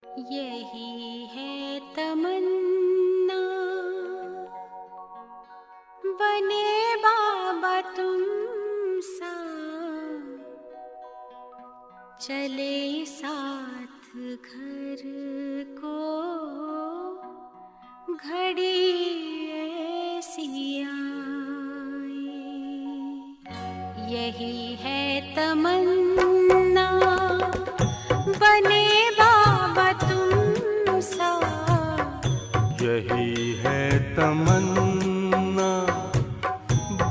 यही है तमन्ना, बने बाबा तुम सा, चले साथ घर को घड़ी ऐसी आए। यही है तमन्ना, बने बाबा तुम सा, यही है तमन्ना,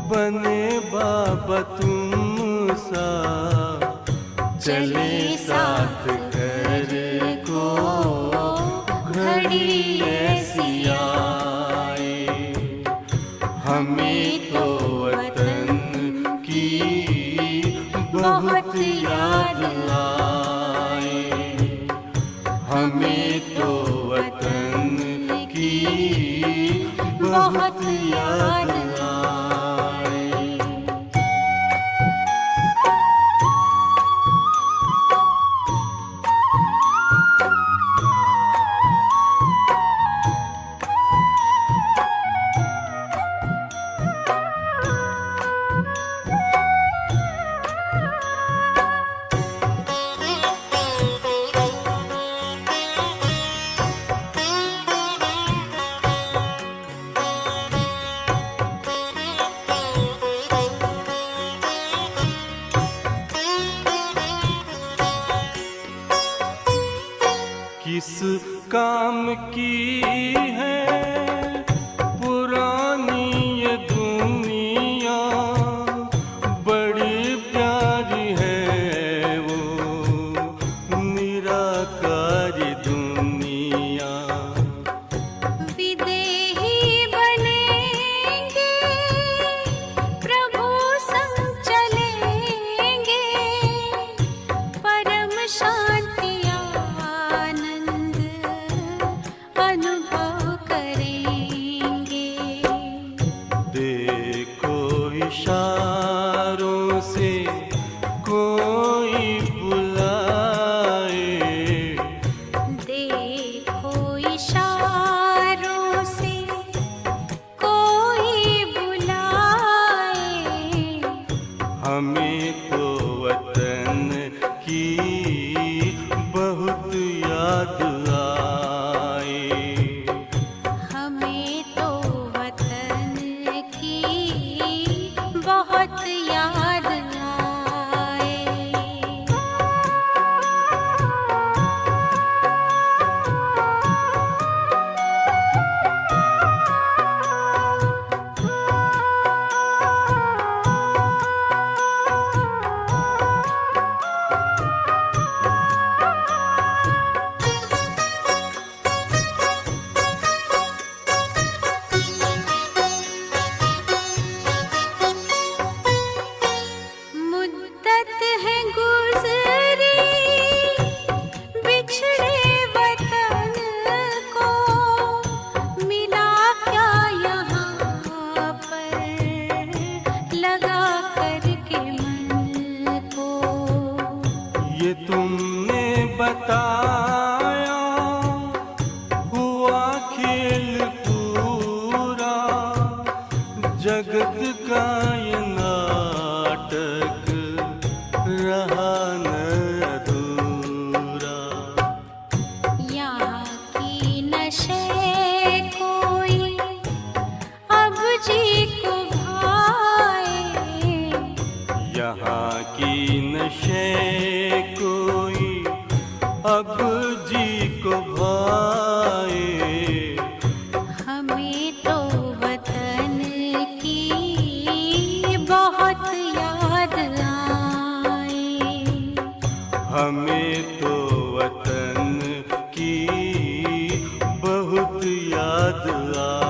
बने बाबा तुम सा, चले साथ घर को घड़ी ऐसी आए। हमें तो वतन की बहुत याद आए, हमें तो वतन की बहुत याद आए। किस काम की है पुरानी ये दुनिया, बड़ी प्यारी है वो निराकारी दुनिया। विदेही बनेंगे प्रभु संग चलेंगे, परम शांति अनुभव करेंगे। देखो इशारों से कोई बुलाए, देखो इशारों से कोई बुलाए। हमें तो वतन की बहुत याद आए, हमें तो वतन की बहुत याद आए। मुद्दत है गुज़री बिछड़े वतन को, मिला क्या यहाँ पर लगा करके मन को। ये तुमने बताया हुआ खेल पूरा, जगत का ये नाटक रहा न अधूरा। यहाँ की नशे कोई अब जी को भाए, यहाँ की नशे कोई अब जी को भाए। हमें तो वतन की बहुत याद आए, हमें तो वतन की बहुत याद आए।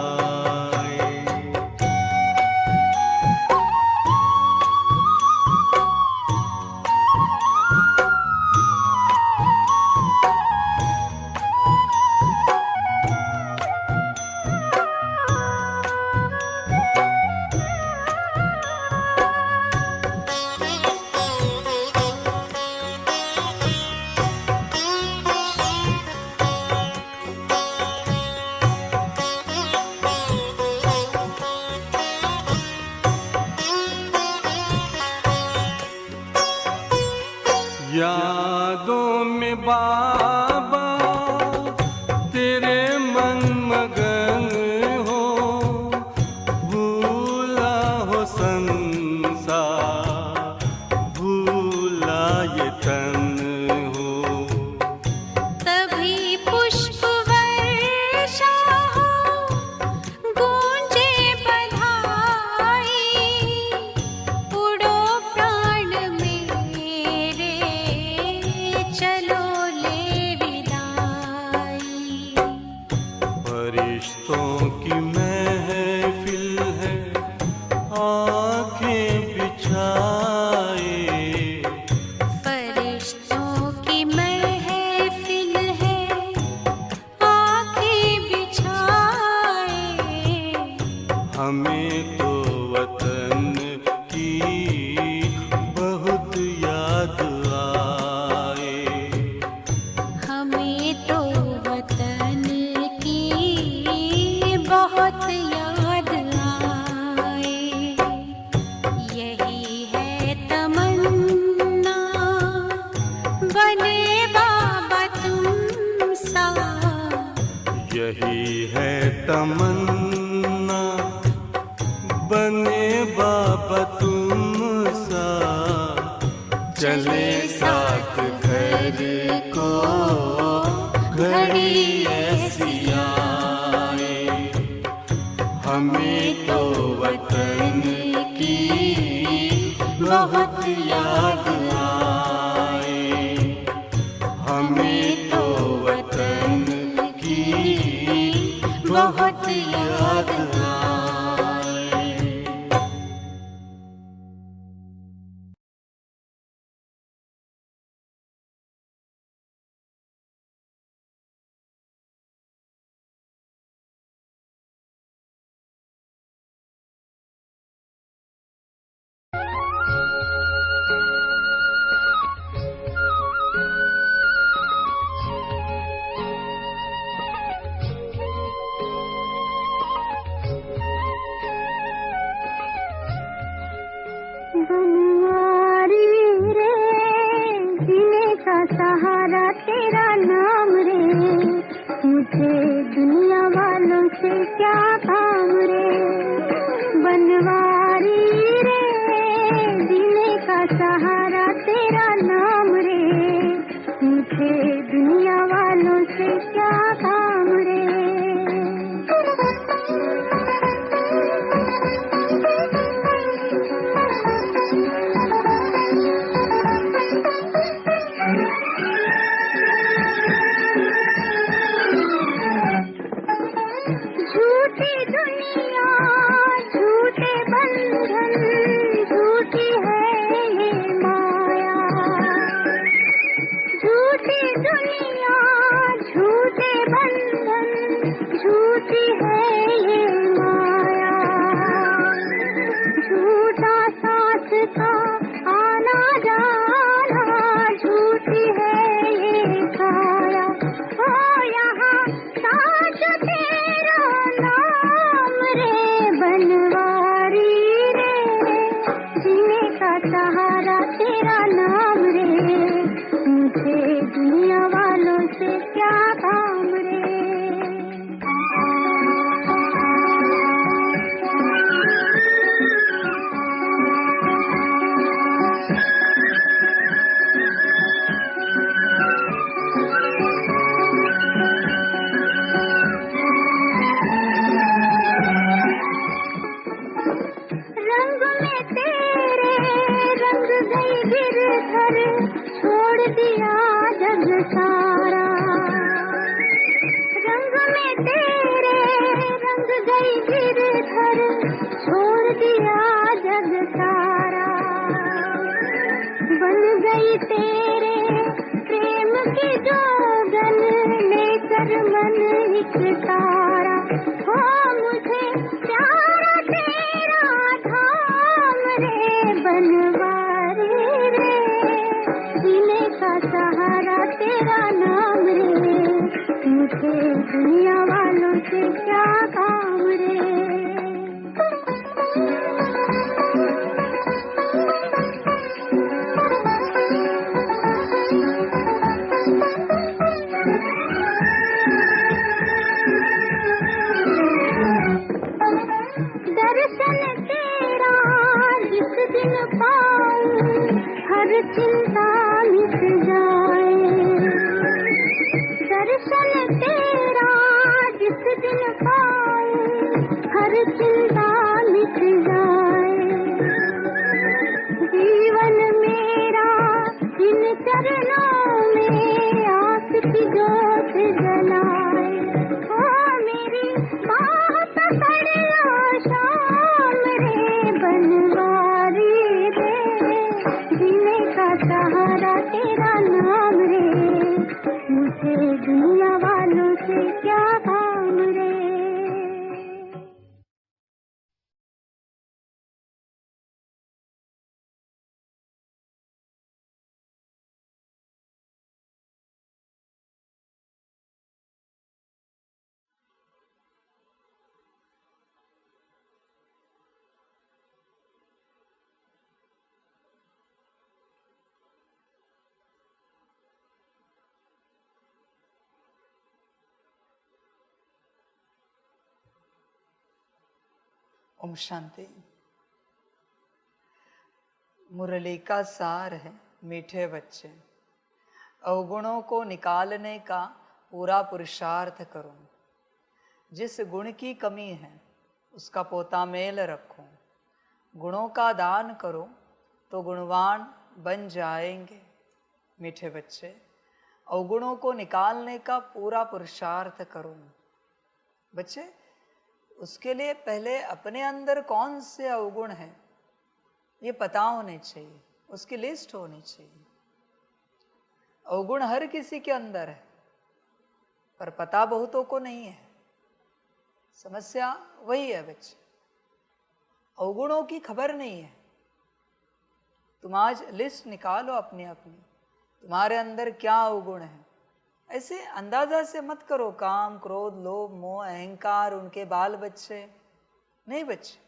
फरिश्तों की महफिल है, आंखें बिछाए। फरिश्तों की महफिल है, आंखें बिछाए। हमें तो वतन की बहुत याद आए। हमें तो वतन की बहुत याद आए। यही है तमन्ना, बने बाबा तुम सा। यही है तमन्ना, बने बाबा तुम सा। चले साथ घर को घड़ी ऐसी आए। हमें तो वतन की बहुत याद आए। हमें तो वतन की बहुत याद आए। बनवारी रे, जीने का सहारा तेरा नाम रे। मुझे दुनिया वालों से क्या काम रे। बनवारी रे, जीने का सहारा तेरा नाम रे। मुझे दुनिया वालों से क्या काम रे। झूठी दुनिया, झूठे बंधन, झूठी है ये माया। झूठी दुनिया, झूठे बंधन, झूठी है ये माया। झूठा साथ का आना जाना, झूठी है ये काया। ओ यहाँ साथ तेरा नाम रे। बनवारी रे, जीने का सहारा तेरा नाम रे। मुझे दुनिया वालों से क्या काम रे। रंग में तेरे रंग गई गिरधर, छोड़ दिया जग सारा। रंग में तेरे रंग गई गिरधर, छोड़ दिया जग सारा। बन गई तेरे प्रेम की जोगन, लेकर मन एक तारा। हो मुझे प्यारा तेरा धाम रे। बनवारी रे, जीने का सहारा तेरा नाम रे। मुझे दुनिया वालों से क्या काम रे। दर्शन तेरा जिस दिन पाऊं, हर चिंता मिट जाए। दर्शन तेरा जिस दिन पाऊं, हर चिंता मिट जाए। जीवन मेरा इन चरणों में आस की ज्योत जलाए। ओ मेरी माँ से क्या काम रे। ओम शांति। मुरली का सार है मीठे बच्चे, अवगुणों को निकालने का पूरा पुरुषार्थ करो। जिस गुण की कमी है उसका पोता मेल रखो। गुणों का दान करो तो गुणवान बन जाएंगे। मीठे बच्चे, अवगुणों को निकालने का पूरा पुरुषार्थ करो। बच्चे, उसके लिए पहले अपने अंदर कौन से अवगुण हैं ये पता होने चाहिए, उसकी लिस्ट होनी चाहिए। अवगुण हर किसी के अंदर है पर पता बहुतों को नहीं है। समस्या वही है बच्चे, अवगुणों की खबर नहीं है। तुम आज लिस्ट निकालो अपनी अपनी, तुम्हारे अंदर क्या अवगुण है। ऐसे अंदाजा से मत करो काम क्रोध लोभ मोह अहंकार उनके बाल बच्चे, नहीं बच्चे,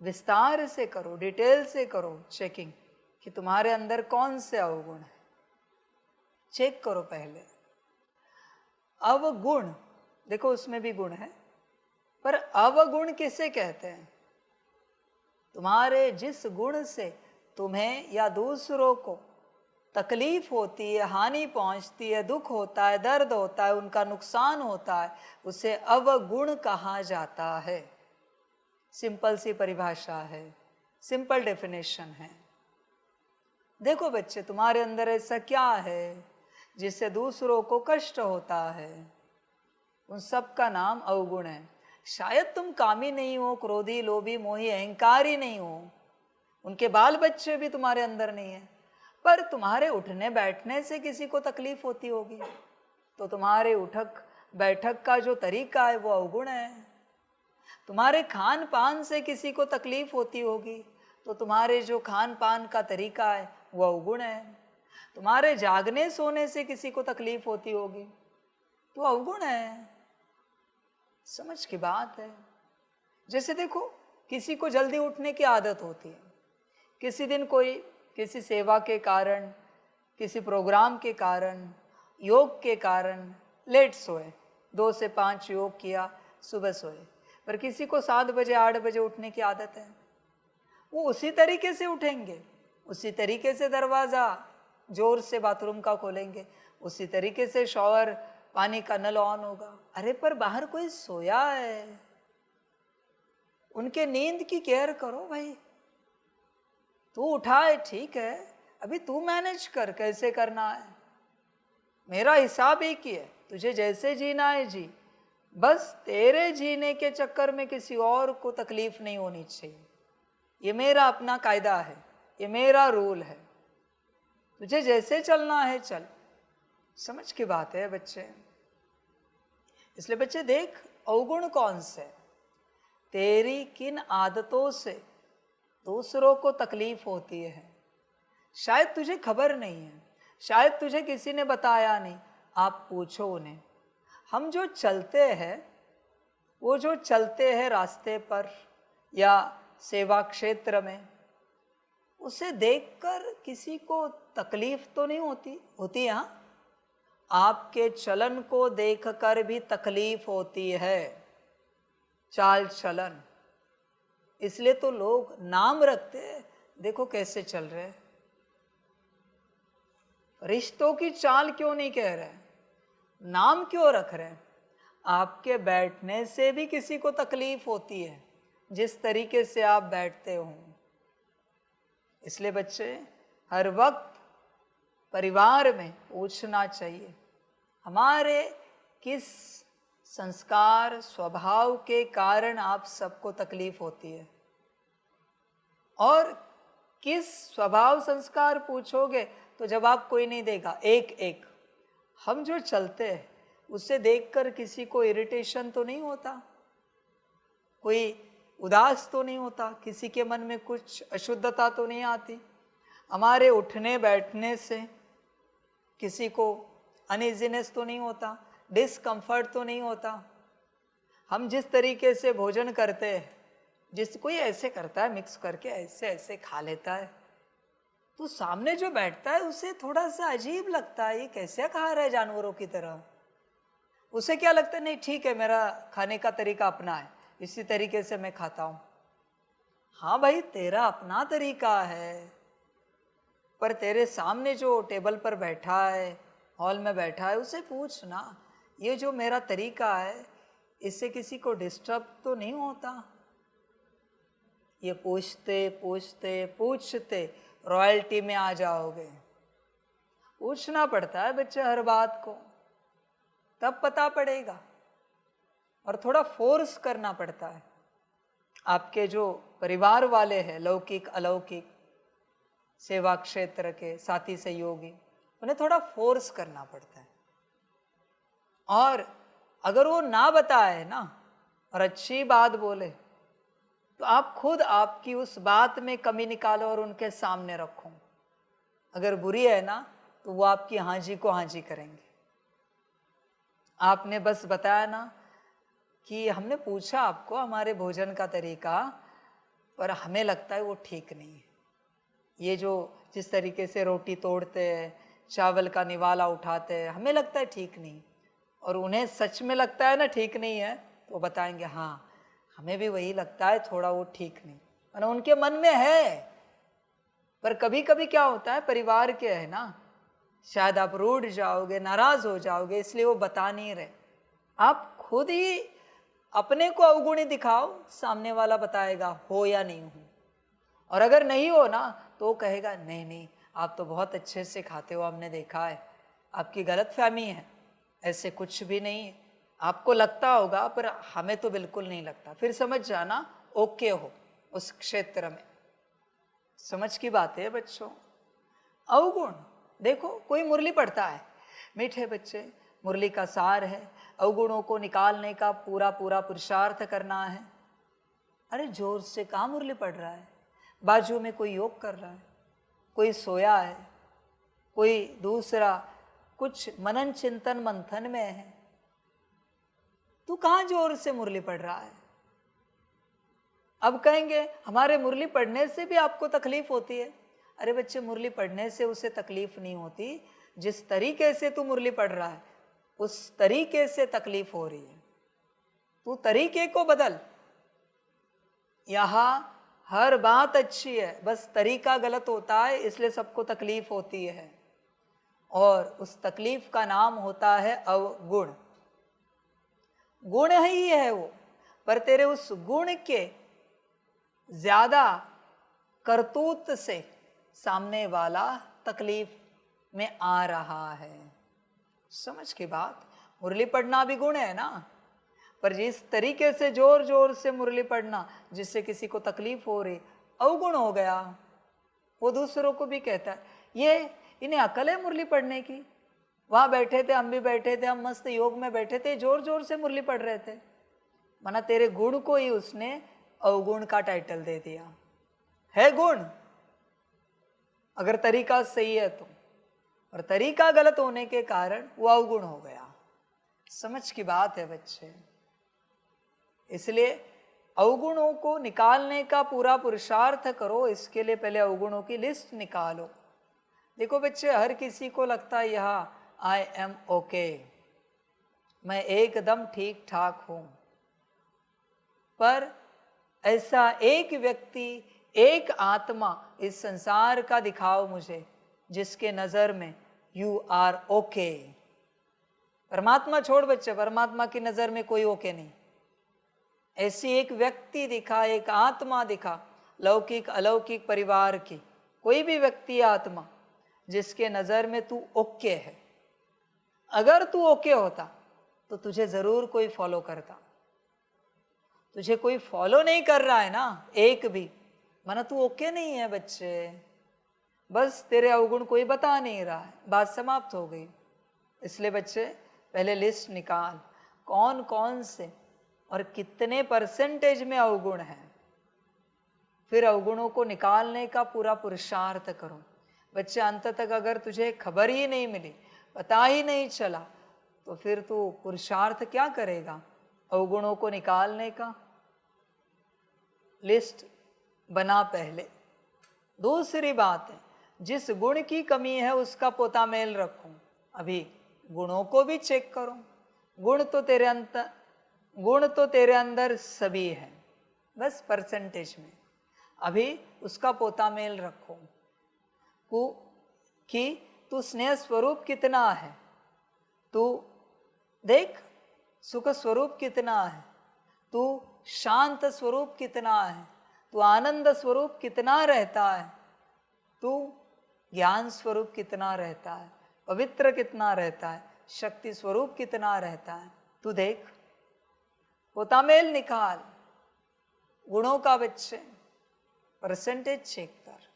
विस्तार से करो, डिटेल से करो चेकिंग कि तुम्हारे अंदर कौन से अवगुण है। चेक करो पहले। अवगुण, देखो उसमें भी गुण है, पर अवगुण किसे कहते हैं? तुम्हारे जिस गुण से तुम्हें या दूसरों को तकलीफ होती है, हानि पहुंचती है, दुख होता है, दर्द होता है, उनका नुकसान होता है, उसे अवगुण कहा जाता है। सिंपल सी परिभाषा है, सिंपल डेफिनेशन है। देखो बच्चे, तुम्हारे अंदर ऐसा क्या है जिससे दूसरों को कष्ट होता है? उन सब का नाम अवगुण है। शायद तुम कामी नहीं हो, क्रोधी लोभी मोही अहंकारी नहीं हो, उनके बाल बच्चे भी तुम्हारे अंदर नहीं है, पर तुम्हारे उठने बैठने से किसी को तकलीफ होती होगी, तो तुम्हारे उठक बैठक का जो तरीका है वो अवगुण है। तुम्हारे खान पान से किसी को तकलीफ होती होगी, तो तुम्हारे जो खान पान का तरीका है वो अवगुण है। तुम्हारे जागने सोने से किसी को तकलीफ होती होगी तो अवगुण है। समझ की बात है। जैसे देखो, किसी को जल्दी उठने की आदत होती है, किसी दिन कोई किसी सेवा के कारण, किसी प्रोग्राम के कारण, योग के कारण लेट सोए, 2 से 5 योग किया, सुबह सोए, पर किसी को 7 बजे 8 बजे उठने की आदत है। वो उसी तरीके से उठेंगे, उसी तरीके से दरवाज़ा जोर से बाथरूम का खोलेंगे, उसी तरीके से शॉवर पानी का नल ऑन होगा। अरे पर बाहर कोई सोया है, उनके नींद की केयर करो भाई। तू उठा है ठीक है, अभी तू मैनेज कर, कैसे करना है। मेरा हिसाब एक ही है, तुझे जैसे जीना है जी, बस तेरे जीने के चक्कर में किसी और को तकलीफ नहीं होनी चाहिए। ये मेरा अपना कायदा है, ये मेरा रूल है। तुझे जैसे चलना है चल। समझ की बात है बच्चे। इसलिए बच्चे देख, अवगुण कौन से? तेरी किन आदतों से दूसरों को तकलीफ होती है, शायद तुझे खबर नहीं है, शायद तुझे किसी ने बताया नहीं। आप पूछो उन्हें। हम जो चलते हैं, वो जो चलते हैं रास्ते पर या सेवा क्षेत्र में, उसे देखकर किसी को तकलीफ तो नहीं होती? होती है हाँ। आपके चलन को देखकर भी तकलीफ होती है, चाल चलन। इसलिए तो लोग नाम रखते हैं, देखो कैसे चल रहे हैं। रिश्तों की चाल क्यों नहीं कह रहे, नाम क्यों रख रहे? आपके बैठने से भी किसी को तकलीफ होती है, जिस तरीके से आप बैठते हो। इसलिए बच्चे, हर वक्त परिवार में पूछना चाहिए, हमारे किस संस्कार स्वभाव के कारण आप सबको तकलीफ होती है, और किस स्वभाव संस्कार पूछोगे तो जवाब कोई नहीं देगा। एक एक हम जो चलते हैं उससे देखकर किसी को इरिटेशन तो नहीं होता, कोई उदास तो नहीं होता, किसी के मन में कुछ अशुद्धता तो नहीं आती? हमारे उठने बैठने से किसी को अनइजीनेस तो नहीं होता, डिसकंफर्ट तो नहीं होता? हम जिस तरीके से भोजन करते हैं, जिस कोई ऐसे करता है मिक्स करके ऐसे ऐसे खा लेता है, तो सामने जो बैठता है उसे थोड़ा सा अजीब लगता है, ये कैसे खा रहा है जानवरों की तरह। उसे क्या लगता है, नहीं ठीक है, मेरा खाने का तरीका अपना है, इसी तरीके से मैं खाता हूँ। हाँ भाई, तेरा अपना तरीका है, पर तेरे सामने जो टेबल पर बैठा है, हॉल में बैठा है, उसे पूछ ना, ये जो मेरा तरीका है इससे किसी को डिस्टर्ब तो नहीं होता? ये पूछते पूछते पूछते रॉयल्टी में आ जाओगे। पूछना पड़ता है बच्चे हर बात को, तब पता पड़ेगा, और थोड़ा फोर्स करना पड़ता है। आपके जो परिवार वाले हैं, लौकिक अलौकिक, सेवा क्षेत्र के साथी सहयोगी, उन्हें थोड़ा फोर्स करना पड़ता है। और अगर वो ना बताए ना और अच्छी बात बोले, तो आप खुद आपकी उस बात में कमी निकालो और उनके सामने रखो। अगर बुरी है ना, तो वो आपकी हाँ जी को हाँ जी करेंगे। आपने बस बताया ना कि हमने पूछा आपको हमारे भोजन का तरीका, पर हमें लगता है वो ठीक नहीं है। ये जो जिस तरीके से रोटी तोड़ते हैं, चावल का निवाला उठाते हैं, हमें लगता है ठीक नहीं, और उन्हें सच में लगता है ना ठीक नहीं है, तो बताएंगे हाँ हमें भी वही लगता है, थोड़ा वो ठीक नहीं, और उनके मन में है। पर कभी कभी क्या होता है, परिवार के है ना, शायद आप रूठ जाओगे, नाराज हो जाओगे, इसलिए वो बता नहीं रहे। आप खुद ही अपने को अवगुणी दिखाओ, सामने वाला बताएगा हो या नहीं हो। और अगर नहीं हो ना, तो वो कहेगा नहीं नहीं, आप तो बहुत अच्छे से खाते हो, हमने देखा है, आपकी गलतफहमी है, ऐसे कुछ भी नहीं है, आपको लगता होगा पर हमें तो बिल्कुल नहीं लगता। फिर समझ जाना ओके हो उस क्षेत्र में। समझ की बात है बच्चों। अवगुण देखो, कोई मुरली पढ़ता है, मीठे बच्चे, मुरली का सार है अवगुणों को निकालने का पूरा पूरा पुरुषार्थ करना है। अरे जोर से कहाँ मुरली पढ़ रहा है, बाजू में कोई योग कर रहा है, कोई सोया है, कोई दूसरा कुछ मनन चिंतन मंथन में है, तू कहाँ जोर से मुरली पढ़ रहा है। अब कहेंगे हमारे मुरली पढ़ने से भी आपको तकलीफ होती है। अरे बच्चे, मुरली पढ़ने से उसे तकलीफ नहीं होती, जिस तरीके से तू मुरली पढ़ रहा है उस तरीके से तकलीफ हो रही है। तू तरीके को बदल। यहाँ हर बात अच्छी है, बस तरीका गलत होता है, इसलिए सबको तकलीफ होती है, और उस तकलीफ का नाम होता है अवगुण। गुण ही है वो, पर तेरे उस गुण के ज्यादा करतूत से सामने वाला तकलीफ में आ रहा है। समझ की बात। मुरली पढ़ना भी गुण है ना, पर जिस तरीके से जोर जोर से मुरली पढ़ना जिससे किसी को तकलीफ हो रही, अवगुण हो गया। वो दूसरों को भी कहता है ये इन्हें अकल है मुरली पढ़ने की। वहां बैठे थे, हम भी बैठे थे, हम मस्त योग में बैठे थे, जोर जोर से मुरली पढ़ रहे थे। माना तेरे गुण को ही उसने अवगुण का टाइटल दे दिया। है गुण अगर तरीका सही है तो, और तरीका गलत होने के कारण वो अवगुण हो गया। समझ की बात है बच्चे। इसलिए अवगुणों को निकालने का पूरा पुरुषार्थ करो। इसके लिए पहले अवगुणों की लिस्ट निकालो। देखो बच्चे, हर किसी को लगता है यहाँ आई एम ओके, मैं एकदम ठीक ठाक हूं, पर ऐसा एक व्यक्ति, एक आत्मा इस संसार का दिखाओ मुझे जिसके नजर में यू आर ओके। परमात्मा छोड़ बच्चे, परमात्मा की नजर में कोई ओके नहीं। ऐसी एक व्यक्ति दिखा, एक आत्मा दिखा, लौकिक अलौकिक परिवार की कोई भी व्यक्ति आत्मा जिसके नजर में तू ओके है। अगर तू ओके होता तो तुझे जरूर कोई फॉलो करता। तुझे कोई फॉलो नहीं कर रहा है ना एक भी, माना तू ओके नहीं है बच्चे। बस तेरे अवगुण कोई बता नहीं रहा है, बात समाप्त हो गई। इसलिए बच्चे, पहले लिस्ट निकाल, कौन कौन से और कितने परसेंटेज में अवगुण है, फिर अवगुणों को निकालने का पूरा पुरुषार्थ करो। बच्चे, अंत तक अगर तुझे खबर ही नहीं मिली, पता ही नहीं चला, तो फिर तू पुरुषार्थ क्या करेगा अवगुणों को निकालने का? लिस्ट बना पहले। दूसरी बात है, जिस गुण की कमी है उसका पोता मेल रखो। अभी गुणों को भी चेक करो। गुण तो तेरे अंदर सभी है, बस परसेंटेज में। अभी उसका पोता मेल रखो कि तू स्नेह स्वरूप कितना है, तू देख सुख स्वरूप कितना है, तू शांत स्वरूप कितना है, तू आनंद स्वरूप कितना रहता है, तू ज्ञान स्वरूप कितना रहता है, पवित्र कितना रहता है, शक्ति स्वरूप कितना रहता है। तू देख, पोतामेल निकाल गुणों का। बच्चे, परसेंटेज चेक कर,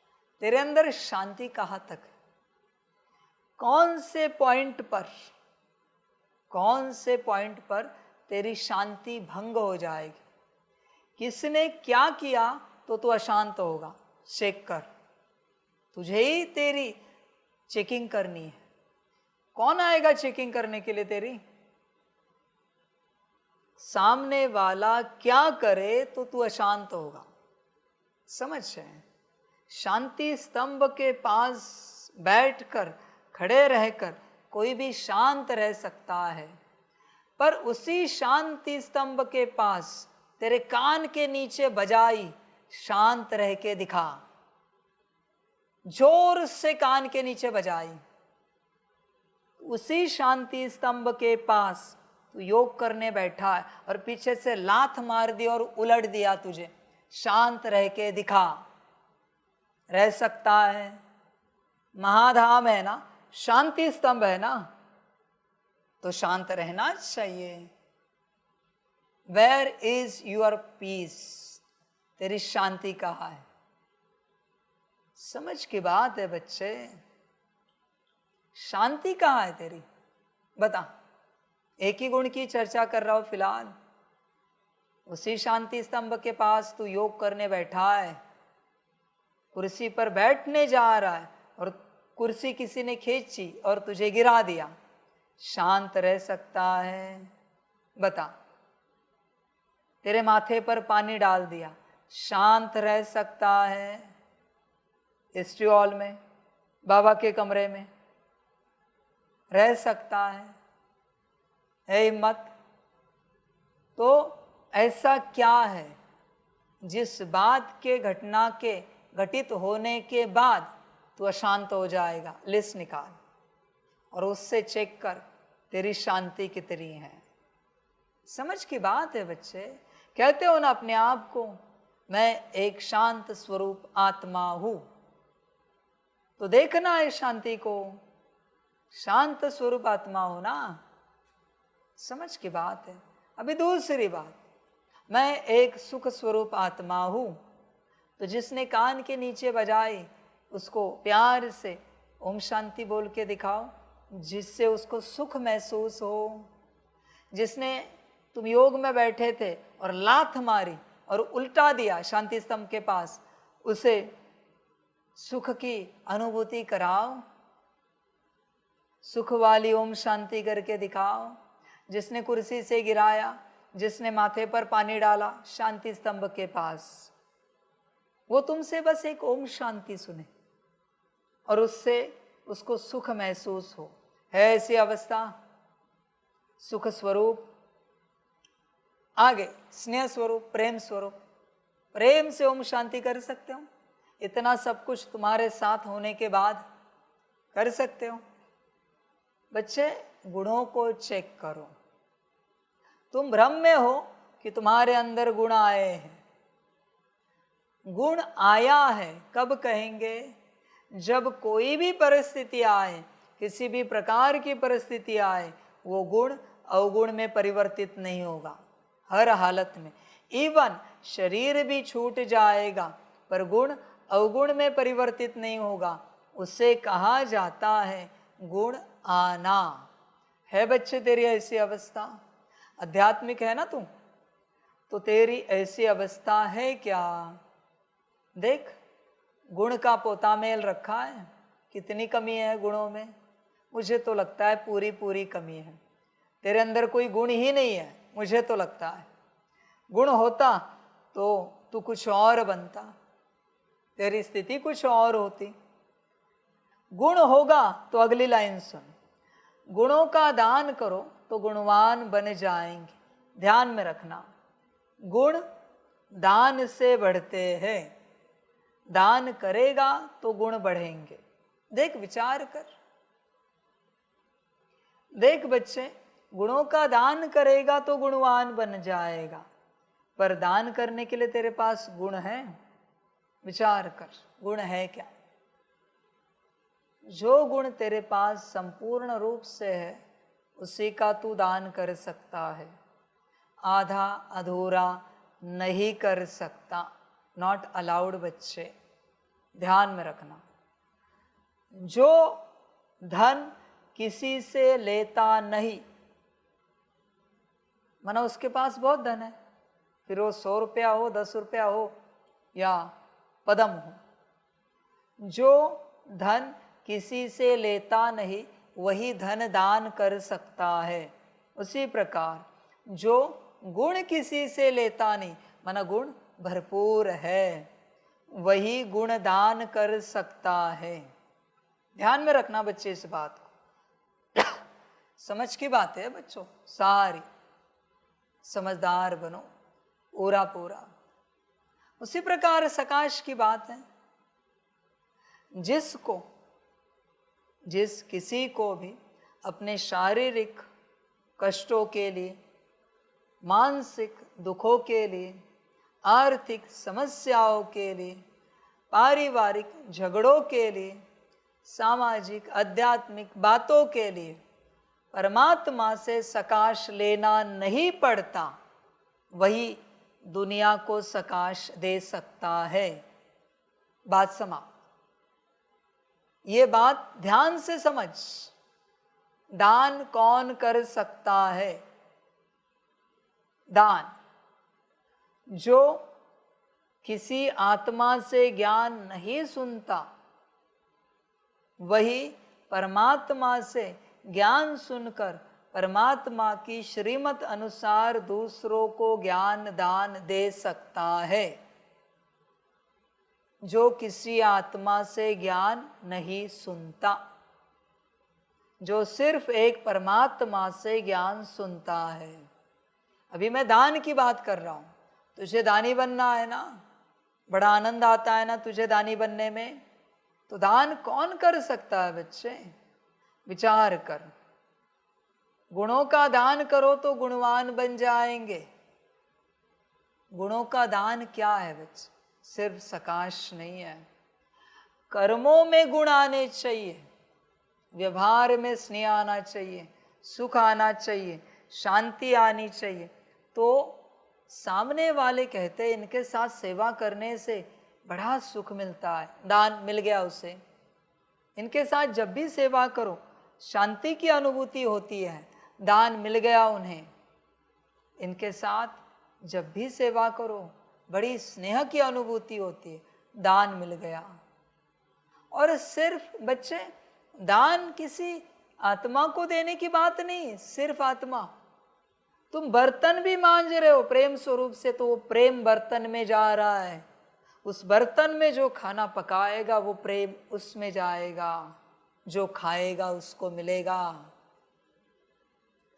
तेरे अंदर शांति कहाँ तक है, कौन से पॉइंट पर तेरी शांति भंग हो जाएगी, किसने क्या किया तो तू अशांत होगा। चेक कर, तुझे ही तेरी चेकिंग करनी है। कौन आएगा चेकिंग करने के लिए तेरी? सामने वाला क्या करे तो तू अशांत होगा। समझ रहे? शांति स्तंभ के पास बैठकर, खड़े रहकर कोई भी शांत रह सकता है, पर उसी शांति स्तंभ के पास तेरे कान के नीचे बजाई शांत रह के दिखा। जोर से कान के नीचे बजाई। उसी शांति स्तंभ के पास तू योग करने बैठा है और पीछे से लात मार दी और उलट दिया तुझे। शांत रह के दिखा। रह सकता है? महाधाम है ना, शांति स्तंभ है ना, तो शांत रहना चाहिए। Where is your peace? तेरी शांति कहाँ है? समझ की बात है बच्चे, शांति कहाँ है तेरी? बता। एक ही गुण की चर्चा कर रहा हूं फिलहाल। उसी शांति स्तंभ के पास तू योग करने बैठा है, कुर्सी पर बैठने जा रहा है और कुर्सी किसी ने खींची और तुझे गिरा दिया। शांत रह सकता है? बता। तेरे माथे पर पानी डाल दिया, शांत रह सकता है? हिस्ट्री हॉल में, बाबा के कमरे में रह सकता है? हिम्मत? तो ऐसा क्या है जिस बात के घटना के घटित होने के बाद तू अशांत हो जाएगा? लिस्ट निकाल और उससे चेक कर तेरी शांति कितनी है। समझ की बात है बच्चे। कहते हो ना अपने आप को, मैं एक शांत स्वरूप आत्मा हूं, तो देखना है शांति को। शांत स्वरूप आत्मा हो ना। समझ की बात है। अभी दूसरी बात, मैं एक सुख स्वरूप आत्मा हूं, तो जिसने कान के नीचे बजाई उसको प्यार से ओम शांति बोल के दिखाओ, जिससे उसको सुख महसूस हो। जिसने, तुम योग में बैठे थे और लात मारी और उल्टा दिया शांति स्तंभ के पास, उसे सुख की अनुभूति कराओ। सुख वाली ओम शांति करके दिखाओ। जिसने कुर्सी से गिराया, जिसने माथे पर पानी डाला शांति स्तंभ के पास, वो तुमसे बस एक ओम शांति सुने और उससे उसको सुख महसूस हो। है ऐसी अवस्था? सुख स्वरूप। आगे स्नेह स्वरूप, प्रेम स्वरूप। प्रेम से ओम शांति कर सकते हो? इतना सब कुछ तुम्हारे साथ होने के बाद कर सकते हो? बच्चे, गुणों को चेक करो। तुम भ्रम में हो कि तुम्हारे अंदर गुण आए हैं। गुण आया है कब कहेंगे? जब कोई भी परिस्थिति आए, किसी भी प्रकार की परिस्थिति आए, वो गुण अवगुण में परिवर्तित नहीं होगा हर हालत में। इवन शरीर भी छूट जाएगा पर गुण अवगुण में परिवर्तित नहीं होगा। उसे कहा जाता है गुण आना। है बच्चे तेरी ऐसी अवस्था? आध्यात्मिक है ना तुम, तो तेरी ऐसी अवस्था है क्या? देख, गुण का पोता मेल रखा है, कितनी कमी है गुणों में। मुझे तो लगता है पूरी पूरी कमी है। तेरे अंदर कोई गुण ही नहीं है, मुझे तो लगता है। गुण होता तो तू कुछ और बनता, तेरी स्थिति कुछ और होती। गुण होगा तो अगली लाइन सुन, गुणों का दान करो तो गुणवान बन जाएंगे। ध्यान में रखना, गुण दान से बढ़ते हैं। दान करेगा तो गुण बढ़ेंगे। देख, विचार कर, देख बच्चे, गुणों का दान करेगा तो गुणवान बन जाएगा, पर दान करने के लिए तेरे पास गुण है? विचार कर, गुण है क्या? जो गुण तेरे पास संपूर्ण रूप से है उसी का तू दान कर सकता है, आधा अधूरा नहीं कर सकता। नॉट अलाउड बच्चे, ध्यान में रखना। जो धन किसी से लेता नहीं, माना उसके पास बहुत धन है, फिर वो 100 रुपया हो, 10 रुपया हो या पदम हो, जो धन किसी से लेता नहीं वही धन दान कर सकता है। उसी प्रकार जो गुण किसी से लेता नहीं, माना गुण भरपूर है, वही गुण दान कर सकता है। ध्यान में रखना बच्चे इस बात को। समझ की बात है बच्चों, सारी समझदार बनो पूरा पूरा। उसी प्रकार सकाश की बात है, जिस किसी को भी अपने शारीरिक कष्टों के लिए, मानसिक दुखों के लिए, आर्थिक समस्याओं के लिए, पारिवारिक झगड़ों के लिए, सामाजिक आध्यात्मिक बातों के लिए परमात्मा से सकाश लेना नहीं पड़ता, वही दुनिया को सकाश दे सकता है। बात समाप्त। ये बात ध्यान से समझ। दान कौन कर सकता है? दान जो किसी आत्मा से ज्ञान नहीं सुनता, वही परमात्मा से ज्ञान सुनकर परमात्मा की श्रीमत अनुसार दूसरों को ज्ञान दान दे सकता है। जो किसी आत्मा से ज्ञान नहीं सुनता, जो सिर्फ एक परमात्मा से ज्ञान सुनता है। अभी मैं दान की बात कर रहा हूं, तुझे दानी बनना है ना, बड़ा आनंद आता है ना तुझे दानी बनने में, तो दान कौन कर सकता है बच्चे? विचार कर। गुणों का दान करो तो गुणवान बन जाएंगे। गुणों का दान क्या है बच्चे? सिर्फ सकाश नहीं है, कर्मों में गुण आने चाहिए, व्यवहार में स्नेह आना चाहिए, सुख आना चाहिए, शांति आनी चाहिए। तो सामने वाले कहते हैं इनके साथ सेवा करने से बड़ा सुख मिलता है, दान मिल गया उसे। इनके साथ जब भी सेवा करो शांति की अनुभूति होती है, दान मिल गया उन्हें। इनके साथ जब भी सेवा करो बड़ी स्नेह की अनुभूति होती है, दान मिल गया। और सिर्फ बच्चे दान किसी आत्मा को देने की बात नहीं, सिर्फ आत्मा। तुम बर्तन भी मांज रहे हो प्रेम स्वरूप से, तो वो प्रेम बर्तन में जा रहा है। उस बर्तन में जो खाना पकाएगा वो प्रेम उसमें जाएगा, जो खाएगा उसको मिलेगा।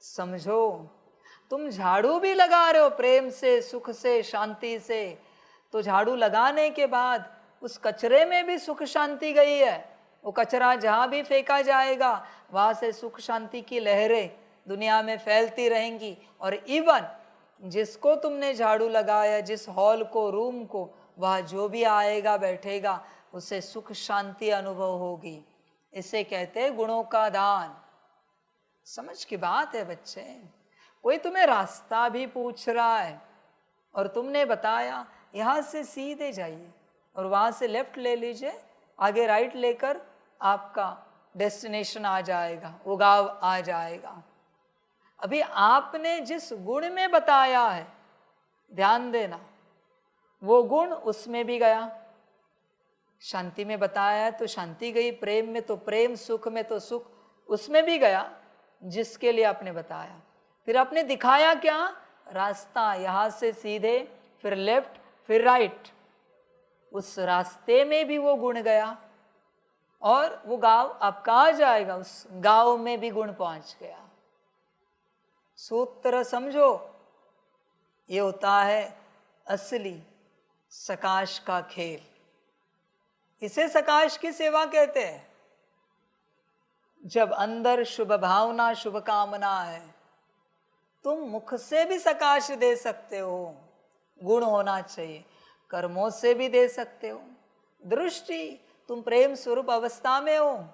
समझो, तुम झाड़ू भी लगा रहे हो प्रेम से, सुख से, शांति से, तो झाड़ू लगाने के बाद उस कचरे में भी सुख शांति गई है। वो कचरा जहां भी फेंका जाएगा वहां से सुख शांति की लहरें दुनिया में फैलती रहेंगी। और इवन जिसको तुमने झाड़ू लगाया, जिस हॉल को, रूम को, वह जो भी आएगा बैठेगा उसे सुख शांति अनुभव होगी। इसे कहते हैं गुणों का दान। समझ की बात है बच्चे। कोई तुम्हें रास्ता भी पूछ रहा है और तुमने बताया यहाँ से सीधे जाइए और वहाँ से लेफ्ट ले लीजिए, आगे राइट लेकर आपका डेस्टिनेशन आ जाएगा, वो गांव आ जाएगा। अभी आपने जिस गुण में बताया है, ध्यान देना, वो गुण उसमें भी गया। शांति में बताया है तो शांति गई, प्रेम में तो प्रेम, सुख में तो सुख उसमें भी गया जिसके लिए आपने बताया। फिर आपने दिखाया क्या? रास्ता, यहां से सीधे, फिर लेफ्ट, फिर राइट। उस रास्ते में भी वो गुण गया और वो गांव अब कहाँ जाएगा? उस गांव में भी गुण पहुंच गया। सूत्र समझो, ये होता है असली सकाश का खेल। इसे सकाश की सेवा कहते हैं। जब अंदर शुभ भावना, शुभ कामना है, तुम मुख से भी सकाश दे सकते हो, गुण होना चाहिए। कर्मों से भी दे सकते हो। दृष्टि, तुम प्रेम स्वरूप अवस्था में हो,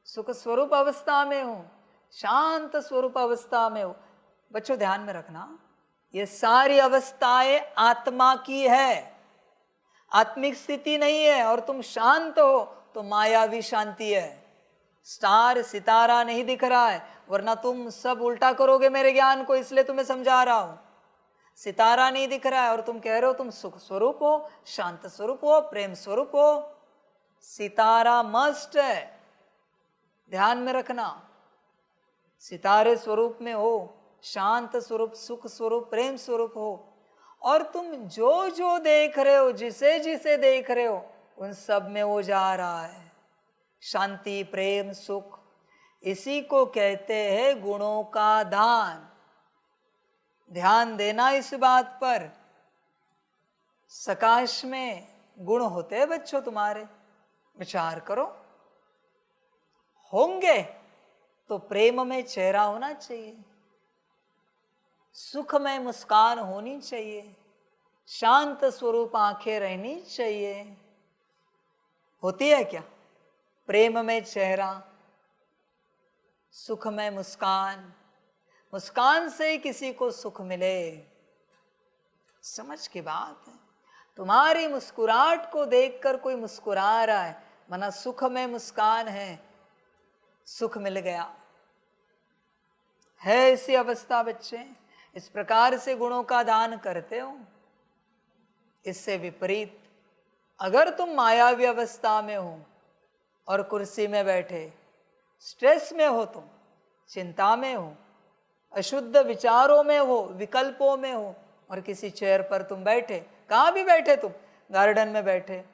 सुख स्वरूप अवस्था में हो, शांत स्वरूप अवस्था में हो। बच्चों ध्यान में रखना, ये सारी अवस्थाएं आत्मा की है, आत्मिक स्थिति नहीं है। और तुम शांत हो तो मायावी शांति है। स्टार, सितारा नहीं दिख रहा है, वरना तुम सब उल्टा करोगे मेरे ज्ञान को, इसलिए तुम्हें समझा रहा हूं। सितारा नहीं दिख रहा है और तुम कह रहे हो तुम सुख स्वरूप हो, शांत स्वरूप हो, प्रेम स्वरूप हो। सितारा मस्ट है, ध्यान में रखना। सितारे स्वरूप में हो, शांत स्वरूप, सुख स्वरूप, प्रेम स्वरूप हो। और तुम जो जो देख रहे हो, जिसे जिसे देख रहे हो, उन सब में वो जा रहा है। शांति, प्रेम, सुख, इसी को कहते हैं गुणों का दान। ध्यान देना इस बात पर। सकाश में गुण होते हैं बच्चों तुम्हारे, विचार करो। होंगे तो प्रेम में चेहरा होना चाहिए, सुख में मुस्कान होनी चाहिए, शांत स्वरूप आंखें रहनी चाहिए। होती है क्या? प्रेम में चेहरा, सुख में मुस्कान, मुस्कान से किसी को सुख मिले। समझ की बात है। तुम्हारी मुस्कुराहट को देखकर कोई मुस्कुरा रहा है, माना सुख में मुस्कान है, सुख मिल गया है। ऐसी अवस्था बच्चे, इस प्रकार से गुणों का दान करते हो। इससे विपरीत अगर तुम मायावी अवस्था में हो और कुर्सी में बैठे, स्ट्रेस में हो, तुम चिंता में हो, अशुद्ध विचारों में हो, विकल्पों में हो, और किसी चेयर पर तुम बैठे, कहाँ भी बैठे, तुम गार्डन में बैठे,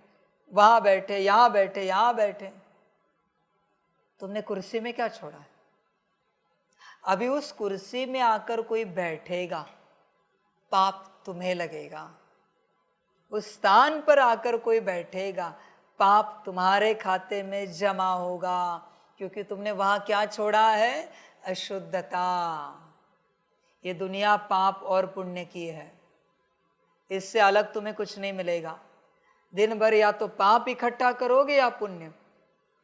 वहां बैठे, यहां बैठे, यहां बैठे, तुमने कुर्सी में क्या छोड़ा है? अभी उस कुर्सी में आकर कोई बैठेगा, पाप तुम्हें लगेगा। उस स्थान पर आकर कोई बैठेगा, पाप तुम्हारे खाते में जमा होगा, क्योंकि तुमने वहां क्या छोड़ा है? अशुद्धता। ये दुनिया पाप और पुण्य की है, इससे अलग तुम्हें कुछ नहीं मिलेगा। दिन भर या तो पाप इकट्ठा करोगे या पुण्य।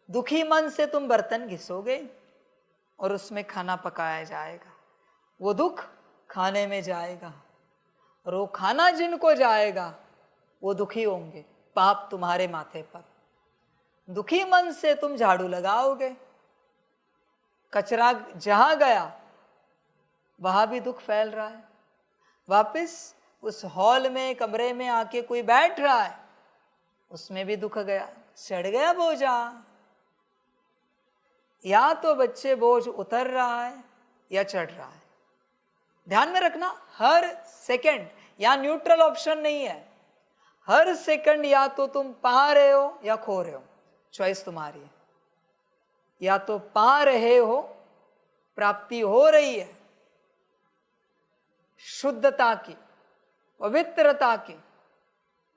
दुखी मन से तुम बर्तन घिसोगे और उसमें खाना पकाया जाएगा, वो दुख खाने में जाएगा, और वो खाना जिनको जाएगा वो दुखी होंगे, पाप तुम्हारे माथे पर। दुखी मन से तुम झाड़ू लगाओगे, कचरा जहां गया वहां भी दुख फैल रहा है। वापस उस हॉल में, कमरे में आके कोई बैठ रहा है, उसमें भी दुख गया, चढ़ गया बोझा। या तो बच्चे बोझ उतर रहा है या चढ़ रहा है। ध्यान में रखना, हर सेकंड, या न्यूट्रल ऑप्शन नहीं है। हर सेकंड या तो तुम पा रहे हो या खो रहे हो, चॉइस तुम्हारी है। या तो पा रहे हो, प्राप्ति हो रही है शुद्धता की, पवित्रता की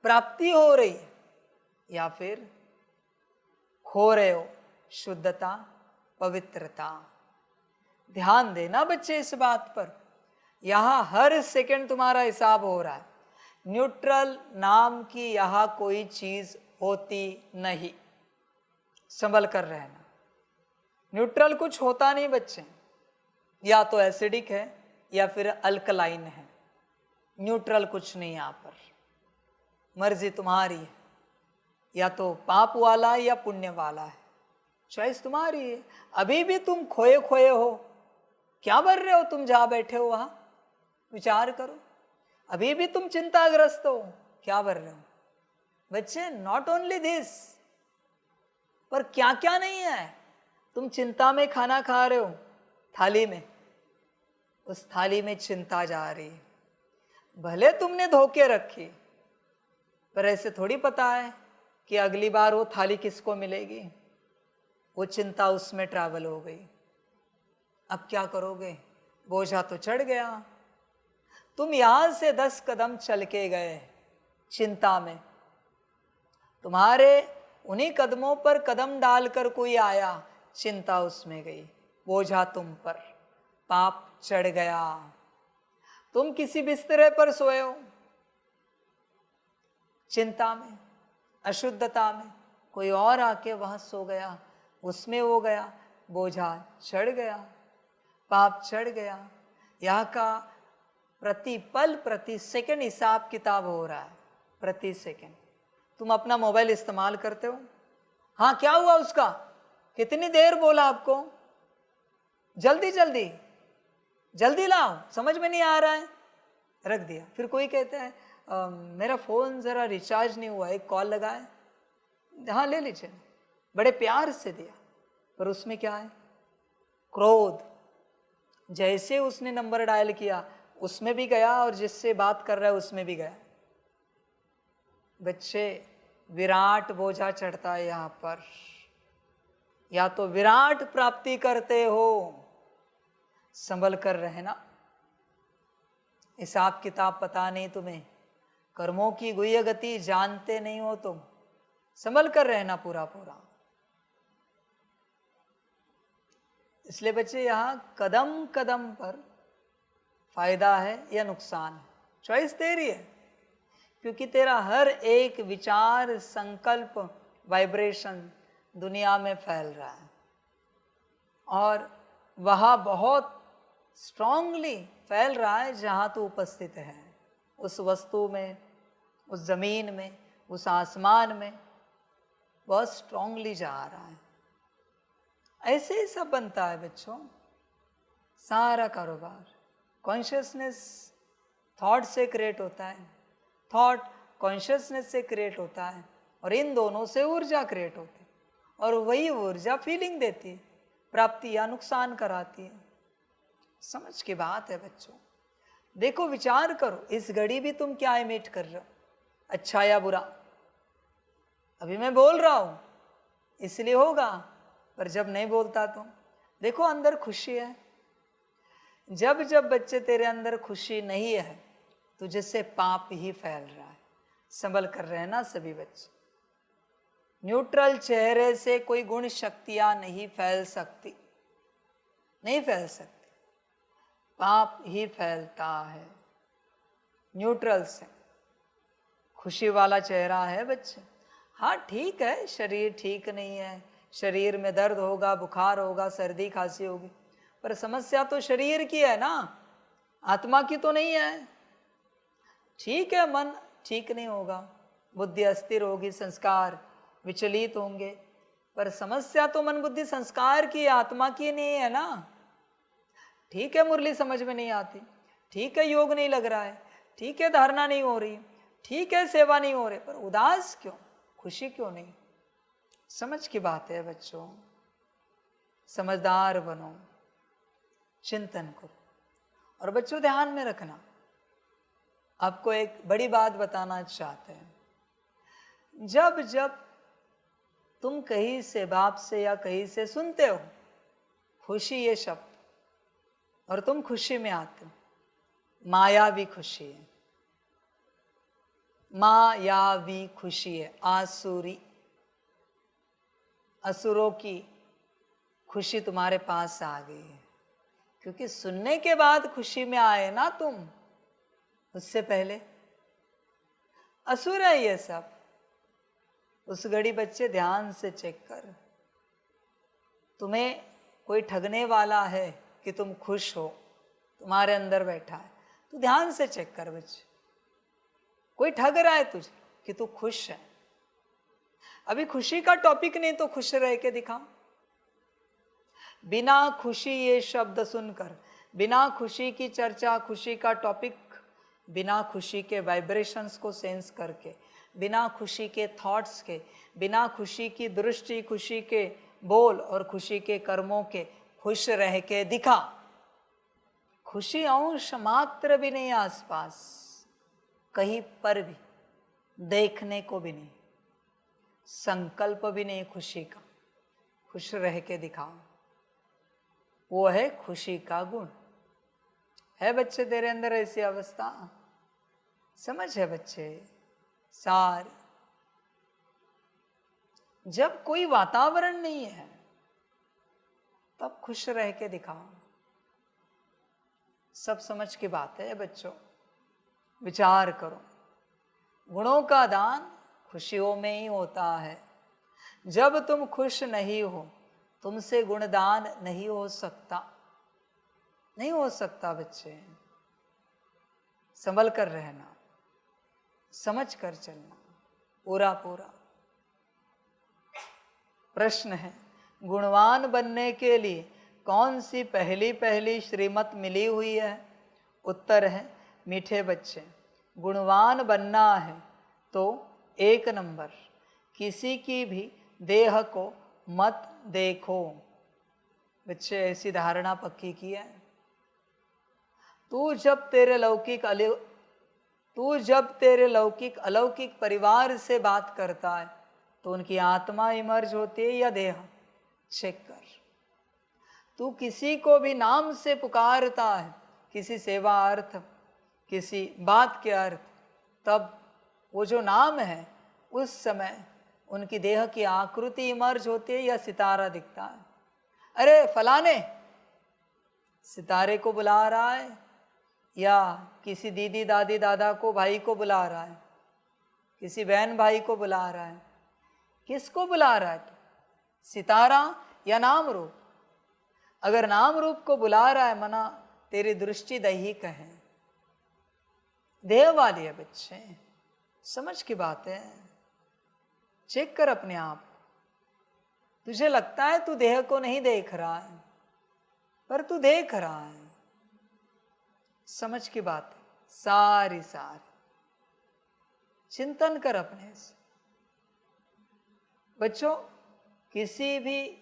प्राप्ति हो रही है, या फिर खो रहे हो शुद्धता, पवित्रता। ध्यान देना बच्चे इस बात पर। यहां हर सेकंड तुम्हारा हिसाब हो रहा है। न्यूट्रल नाम की यहां कोई चीज होती नहीं, संभल कर रहना। न्यूट्रल कुछ होता नहीं बच्चे, या तो एसिडिक है या फिर अल्कलाइन है। न्यूट्रल कुछ नहीं यहां पर, मर्जी तुम्हारी है। या तो पाप वाला है या पुण्य वाला है, चॉइस तुम्हारी है। अभी भी तुम खोए खोए हो, क्या भर रहे हो तुम जहां बैठे हो वहां? विचार करो। अभी भी तुम चिंताग्रस्त हो, क्या भर रहे हो? बच्चे, नॉट ओनली दिस, पर क्या क्या नहीं है। तुम चिंता में खाना खा रहे हो, थाली में, उस थाली में चिंता जा रही है। भले तुमने धोके रखी, पर ऐसे थोड़ी पता है कि अगली बार वो थाली किसको मिलेगी। वो चिंता उसमें ट्रैवल हो गई। अब क्या करोगे? बोझा तो चढ़ गया। तुम यहां से 10 कदम चल के गए चिंता में, तुम्हारे उन्हीं कदमों पर कदम डालकर कोई आया, चिंता उसमें गई, बोझा तुम पर, पाप चढ़ गया। तुम किसी बिस्तरे पर सोए हो, चिंता में, अशुद्धता में, कोई और आके वहां सो गया, उसमें वो गया, बोझा चढ़ गया, पाप चढ़ गया। यहाँ का प्रति पल प्रति सेकंड हिसाब किताब हो रहा है, प्रति सेकंड। तुम अपना मोबाइल इस्तेमाल करते हो, हाँ क्या हुआ उसका, कितनी देर बोला आपको, जल्दी जल्दी जल्दी लाओ, समझ में नहीं आ रहा है, रख दिया। फिर कोई कहता है मेरा फ़ोन ज़रा रिचार्ज नहीं हुआ, एक कॉल लगा है, हाँ ले लीजिए, बड़े प्यार से दिया, पर उसमें क्या है, क्रोध। जैसे उसने नंबर डायल किया उसमें भी गया, और जिससे बात कर रहा है उसमें भी गया। बच्चे, विराट बोझा चढ़ता है यहाँ पर। या तो विराट प्राप्ति करते हो, संभल कर रहना। हिसाब किताब पता नहीं तुम्हें, कर्मों की गुह्य गति जानते नहीं हो तुम, संभल कर रहना पूरा पूरा। इसलिए बच्चे, यहाँ कदम कदम पर फायदा है या नुकसान है, चॉइस तेरी है। क्योंकि तेरा हर एक विचार, संकल्प, वाइब्रेशन दुनिया में फैल रहा है, और वह बहुत स्ट्रांगली फैल रहा है जहाँ तू उपस्थित है, उस वस्तु में, उस जमीन में, उस आसमान में, बहुत स्ट्रांगली जा रहा है। ऐसे ही सब बनता है बच्चों, सारा कारोबार। कॉन्शियसनेस थॉट से क्रिएट होता है, थॉट कॉन्शियसनेस से क्रिएट होता है, और इन दोनों से ऊर्जा क्रिएट होती है, और वही ऊर्जा फीलिंग देती है, प्राप्ति या नुकसान कराती है। समझ की बात है बच्चों। देखो, विचार करो, इस घड़ी भी तुम क्या इमिट कर रहे हो, अच्छा या बुरा? अभी मैं बोल रहा हूं इसलिए होगा, पर जब नहीं बोलता तो देखो अंदर खुशी है। जब जब बच्चे तेरे अंदर खुशी नहीं है, तुझे से पाप ही फैल रहा है। संभल कर रहना सभी बच्चे। न्यूट्रल चेहरे से कोई गुण शक्तियां नहीं फैल सकती, नहीं फैल सकती, पाप ही फैलता है न्यूट्रल से। खुशी वाला चेहरा है बच्चे, हाँ ठीक है, शरीर ठीक नहीं है, शरीर में दर्द होगा, बुखार होगा, सर्दी खांसी होगी, पर समस्या तो शरीर की है ना, आत्मा की तो नहीं है। ठीक है, मन ठीक नहीं होगा, बुद्धि अस्थिर होगी, संस्कार विचलित होंगे, पर समस्या तो मन बुद्धि संस्कार की, आत्मा की नहीं है ना। ठीक है, मुरली समझ में नहीं आती, ठीक है, योग नहीं लग रहा है, ठीक है, धारणा नहीं हो रही, ठीक है, सेवा नहीं हो रही, पर उदास क्यों, खुशी क्यों नहीं? समझ की बात है बच्चों, समझदार बनो, चिंतन करो। और बच्चों ध्यान में रखना, आपको एक बड़ी बात बताना चाहते हैं। जब जब तुम कहीं से, बाप से या कहीं से सुनते हो खुशी ये शब्द, और तुम खुशी में आते हो, मायावी खुशी है, मायावी खुशी है, आसुरी, असुरों की खुशी तुम्हारे पास आ गई है। क्योंकि सुनने के बाद खुशी में आए ना तुम, उससे पहले असुर है ये सब। उस घड़ी बच्चे ध्यान से चेक कर, तुम्हें कोई ठगने वाला है कि तुम खुश हो, तुम्हारे अंदर बैठा है, तो ध्यान से चेक कर बच्चे, कोई ठग रहा है तुझे कि तू खुश है। अभी खुशी का टॉपिक नहीं, तो खुश रह के दिखाओ। बिना खुशी ये शब्द सुनकर बिना खुशी की चर्चा, खुशी का टॉपिक, बिना खुशी के वाइब्रेशंस को सेंस करके, बिना खुशी के थॉट्स के, बिना खुशी की दृष्टि, खुशी के बोल और खुशी के कर्मों के खुश रह के दिखा। खुशी अंश मात्र भी नहीं आसपास, कहीं पर भी देखने को भी नहीं, संकल्प भी नहीं खुशी का, खुश रह के दिखाओ। वो है खुशी का गुण। है बच्चे तेरे अंदर ऐसी अवस्था? समझ है बच्चे? सार जब कोई वातावरण नहीं है तब खुश रह के दिखाओ। सब समझ की बात है बच्चों, विचार करो। गुणों का दान खुशियों में ही होता है। जब तुम खुश नहीं हो, तुमसे गुणदान नहीं हो सकता, नहीं हो सकता बच्चे। संभल कर रहना, समझ कर चलना पूरा पूरा। प्रश्न है, गुणवान बनने के लिए कौन सी पहली पहली श्रीमत मिली हुई है? उत्तर है, मीठे बच्चे, गुणवान बनना है तो 1 नंबर, किसी की भी देह को मत देखो। बच्चे ऐसी धारणा पक्की की है। तू जब तेरे लौकिक अलौकिक परिवार से बात करता है तो उनकी आत्मा इमर्ज होती है या देह? चेक कर। तू किसी को भी नाम से पुकारता है, किसी सेवा अर्थ, किसी बात के अर्थ, तब वो जो नाम है उस समय उनकी देह की आकृति इमर्ज होती है या सितारा दिखता है? अरे फलाने, सितारे को बुला रहा है या किसी दीदी दादी दादा को भाई को बुला रहा है, किसी बहन भाई को बुला रहा है? किसको बुला रहा है तू? सितारा या नाम रूप? अगर नाम रूप को बुला रहा है मना, तेरी दृष्टि दैहिक है, देह वाली है बच्चे। समझ की बात है। चेक कर अपने आप। तुझे लगता है तू देह को नहीं देख रहा है, पर तू देख रहा है। समझ की बात है सारी सारी। चिंतन कर अपने से। बच्चों, किसी भी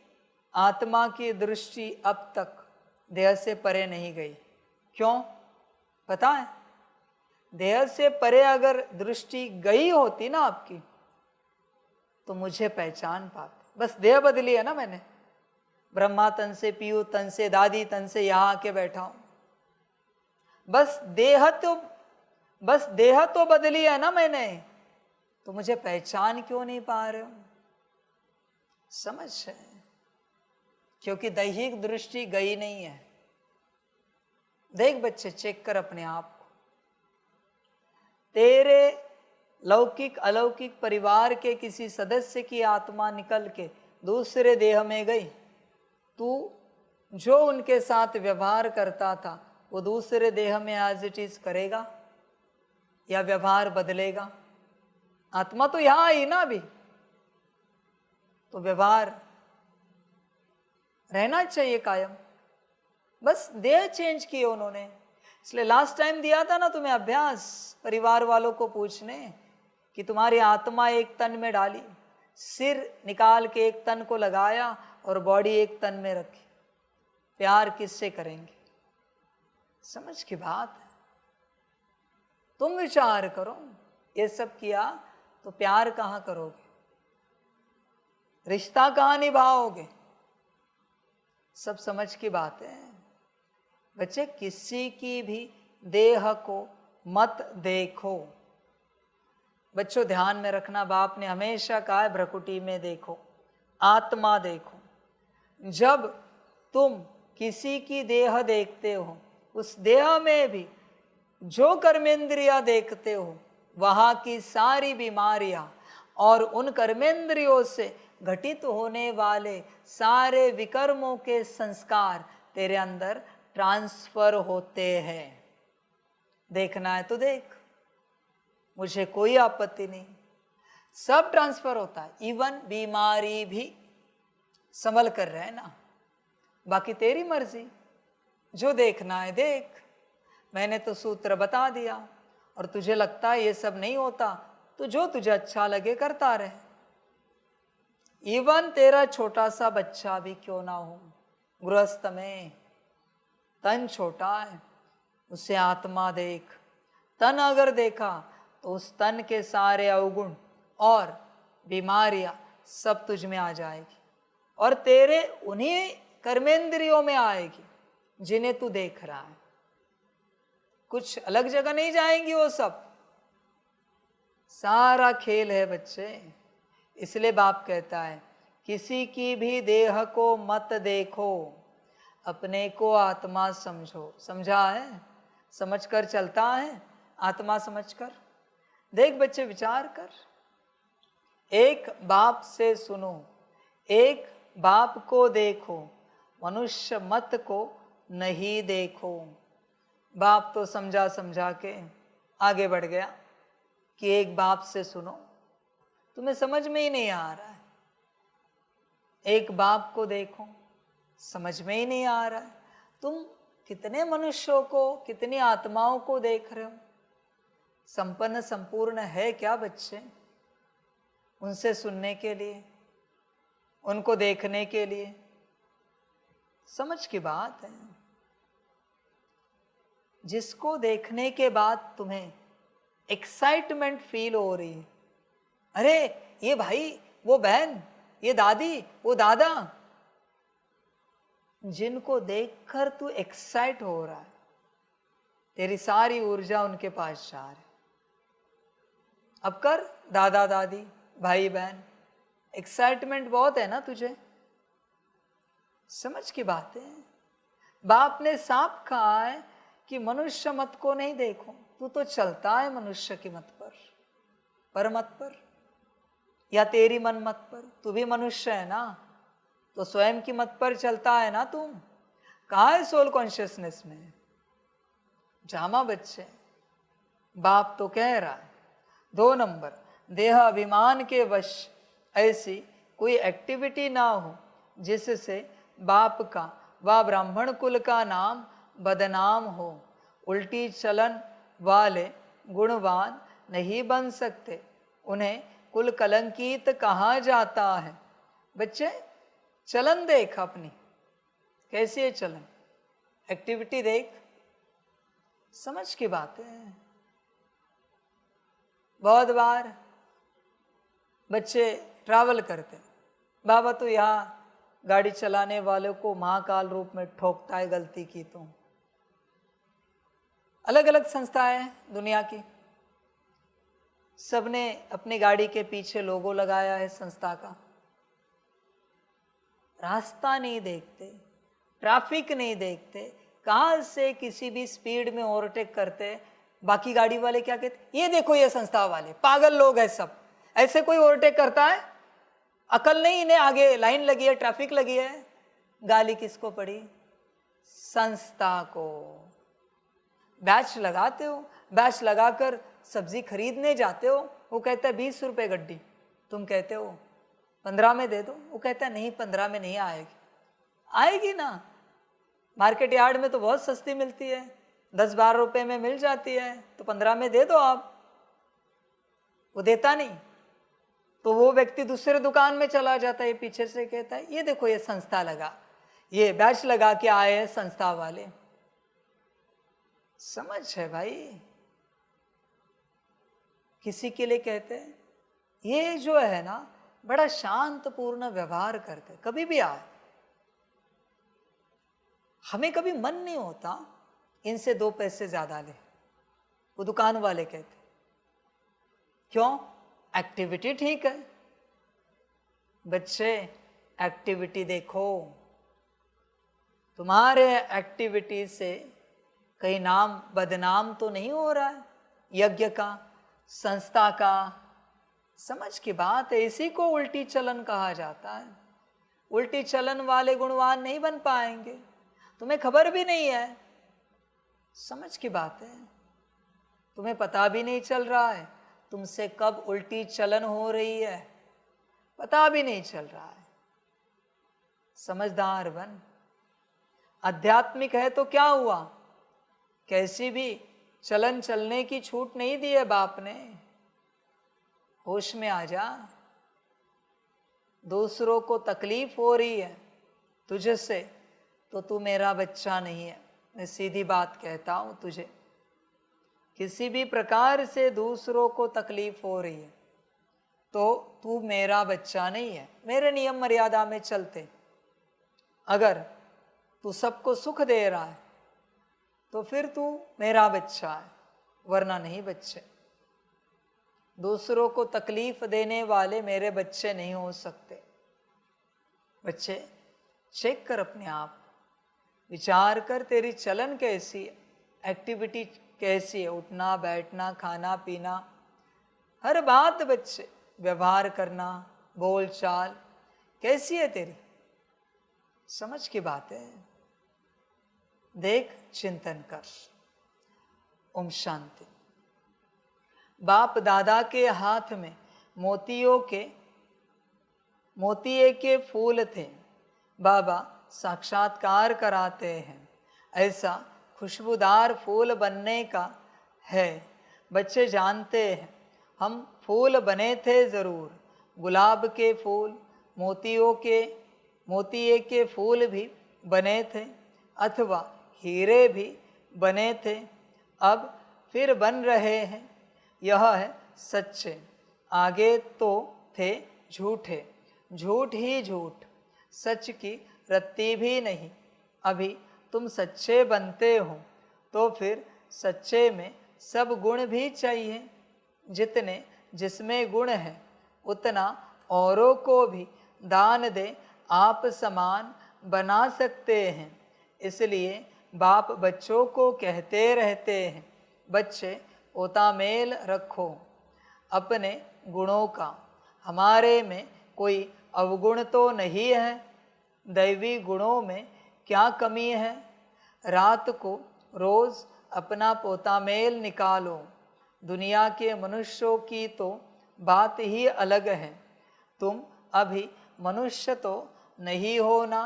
आत्मा की दृष्टि अब तक देह से परे नहीं गई। क्यों पता है? देह से परे अगर दृष्टि गई होती ना आपकी, तो मुझे पहचान पाते। बस देह बदली है ना मैंने। ब्रह्मा तन से पीयू, तन से दादी, तन से यहाँ आके बैठा हूं। बस देह तो बदली है ना मैंने, तो मुझे पहचान क्यों नहीं पा रहे हो? समझ है? क्योंकि दैहिक दृष्टि गई नहीं है। देख बच्चे, चेक कर अपने आप को। तेरे लौकिक अलौकिक परिवार के किसी सदस्य की आत्मा निकल के दूसरे देह में गई, तू जो उनके साथ व्यवहार करता था वो दूसरे देह में एज इट इज करेगा या व्यवहार बदलेगा? आत्मा तो यहां आई ना अभी, तो व्यवहार रहना चाहिए कायम। बस देह चेंज किए उन्होंने। इसलिए लास्ट टाइम दिया था ना तुम्हें अभ्यास, परिवार वालों को पूछने कि तुम्हारी आत्मा एक तन में डाली, सिर निकाल के एक तन को लगाया और बॉडी एक तन में रखी, प्यार किससे करेंगे? समझ की बात है। तुम विचार करो, ये सब किया तो प्यार कहां करोगे? रिश्ता कहां निभाओगे? सब समझ की बात है बच्चे। किसी की भी देह को मत देखो। बच्चों ध्यान में रखना, बाप ने हमेशा कहा है भ्रकुटी में देखो, आत्मा देखो। जब तुम किसी की देह देखते हो, उस देह में भी जो कर्मेंद्रियां देखते हो, वहां की सारी बीमारियां और उन कर्मेंद्रियों से घटित होने वाले सारे विकर्मों के संस्कार तेरे अंदर ट्रांसफर होते हैं। देखना है तो देख, मुझे कोई आपत्ति नहीं, सब ट्रांसफर होता है। इवन बीमारी भी संभल कर रहना, बाकी तेरी मर्जी। जो देखना है देख, मैंने तो सूत्र बता दिया, और तुझे लगता है ये सब नहीं होता, तो जो तुझे अच्छा लगे करता रहे। इवन तेरा छोटा सा बच्चा भी क्यों ना हो, गृहस्थ में तन छोटा है, उसे आत्मा देख। तन अगर देखा तो उस तन के सारे अवगुण और बीमारियां सब तुझ में आ जाएगी, और तेरे उन्हीं कर्मेंद्रियों में आएगी जिन्हें तू देख रहा है। कुछ अलग जगह नहीं जाएंगी वो सब। सारा खेल है बच्चे। इसलिए बाप कहता है किसी की भी देह को मत देखो, अपने को आत्मा समझो। समझा है? समझकर चलता है, आत्मा समझकर। देख बच्चे, विचार कर, एक बाप से सुनो, एक बाप को देखो, मनुष्य मत को नहीं देखो। बाप तो समझा समझा के आगे बढ़ गया कि एक बाप से सुनो, तुम्हें समझ में ही नहीं आ रहा है। एक बाप को देखो, समझ में ही नहीं आ रहा है। तुम कितने मनुष्यों को, कितनी आत्माओं को देख रहे हो? संपन्न संपूर्ण है क्या बच्चे उनसे सुनने के लिए, उनको देखने के लिए? समझ की बात है। जिसको देखने के बाद तुम्हें एक्साइटमेंट फील हो रही है, अरे ये भाई, वो बहन, ये दादी, वो दादा, जिनको देखकर तू एक्साइट हो रहा है, तेरी सारी ऊर्जा उनके पास जा रही। अब कर, दादा दादी, भाई बहन, एक्साइटमेंट बहुत है ना तुझे? समझ की बात है। बाप ने साफ कहा है कि मनुष्य मत को नहीं देखो। तू तो चलता है मनुष्य की मत पर मत पर, या तेरी मन मत पर। तू भी मनुष्य है ना, तो स्वयं की मत पर चलता है ना तुम। कहाँ है सोल कॉन्शियसनेस में? जामा बच्चे, बाप तो कह रहा है 2 नंबर, देह अभिमान के वश ऐसी कोई एक्टिविटी ना हो जिससे बाप का व ब्राह्मण कुल का नाम बदनाम हो। उल्टी चलन वाले गुणवान नहीं बन सकते, उन्हें कुल कलंकित कहा जाता है। बच्चे, चलन देख अपनी, कैसी है चलन, एक्टिविटी देख। समझ की बात है। बहुत बार बच्चे ट्रैवल करते, बाबा तो यहाँ गाड़ी चलाने वालों को महाकाल रूप में ठोकता है गलती की तो। अलग अलग संस्थाएं हैं दुनिया की, सबने अपनी गाड़ी के पीछे लोगो लगाया है संस्था का। रास्ता नहीं देखते, ट्रैफिक नहीं देखते, कहाँ से किसी भी स्पीड में ओवरटेक करते। बाकी गाड़ी वाले क्या कहते, ये देखो ये संस्था वाले पागल लोग हैं सब, ऐसे कोई ओवरटेक करता है? अकल नहीं इन्हें, आगे लाइन लगी है, ट्रैफिक लगी है। गाली किसको पड़ी? संस्था को। बैच लगाते हो, बैच लगाकर सब्जी खरीदने जाते हो, वो कहता है 20 रुपए गड्डी, तुम कहते हो 15 में दे दो, वो कहता है नहीं 15 में नहीं आएगी। आएगी ना, मार्केट यार्ड में तो बहुत सस्ती मिलती है, 10-12 रुपए में मिल जाती है, तो 15 में दे दो आप। वो देता नहीं, तो वो व्यक्ति दूसरे दुकान में चला जाता है, पीछे से कहता है ये देखो ये संस्था लगा, ये बैच लगा के आए हैं संस्था वाले। समझ है भाई? किसी के लिए कहते हैं ये जो है ना बड़ा शांतपूर्ण व्यवहार करते, कभी भी आए, हमें कभी मन नहीं होता इनसे 2 पैसे ज्यादा ले। वो दुकान वाले कहते, क्यों? एक्टिविटी ठीक है। बच्चे, एक्टिविटी देखो, तुम्हारे एक्टिविटी से कहीं नाम बदनाम तो नहीं हो रहा है, यज्ञ का, संस्था का। समझ की बात है। इसी को उल्टी चलन कहा जाता है। उल्टी चलन वाले गुणवान नहीं बन पाएंगे, तुम्हें खबर भी नहीं है। समझ की बात है। तुम्हें पता भी नहीं चल रहा है तुमसे कब उल्टी चलन हो रही है, पता भी नहीं चल रहा है। समझदार बन। आध्यात्मिक है तो क्या हुआ, कैसी भी चलन चलने की छूट नहीं दी है बाप ने। होश में आ जा। दूसरों को तकलीफ हो रही है तुझसे तो तू मेरा बच्चा नहीं है। मैं सीधी बात कहता हूं तुझे, किसी भी प्रकार से दूसरों को तकलीफ हो रही है तो तू मेरा बच्चा नहीं है। मेरे नियम मर्यादा में चलते अगर तू सबको सुख दे रहा है तो फिर तू मेरा बच्चा है, वरना नहीं बच्चे। दूसरों को तकलीफ देने वाले मेरे बच्चे नहीं हो सकते। बच्चे चेक कर अपने आप, विचार कर तेरी चलन कैसी है, एक्टिविटी कैसी है, उठना बैठना खाना पीना हर बात, बच्चे व्यवहार करना बोल चाल कैसी है तेरी, समझ की बात है। देख चिंतन कर। ओम शांति। बाप दादा के हाथ में मोतिये के फूल थे। बाबा साक्षात्कार कराते हैं ऐसा खुशबूदार फूल बनने का है। बच्चे जानते हैं हम फूल बने थे ज़रूर। गुलाब के फूल, मोतिये के फूल भी बने थे अथवा हीरे भी बने थे, अब फिर बन रहे हैं। यह है सच्चे, आगे तो थे झूठे, झूठ ही झूठ, सच की रत्ती भी नहीं। अभी तुम सच्चे बनते हो तो फिर सच्चे में सब गुण भी चाहिए। जितने जिसमें गुण है उतना औरों को भी दान दे आप समान बना सकते हैं। इसलिए बाप बच्चों को कहते रहते हैं, बच्चे ओतामेल रखो अपने गुणों का। हमारे में कोई अवगुण तो नहीं है, दैवी गुणों में क्या कमी है। रात को रोज़ अपना पोतामेल निकालो। दुनिया के मनुष्यों की तो बात ही अलग है। तुम अभी मनुष्य तो नहीं हो ना,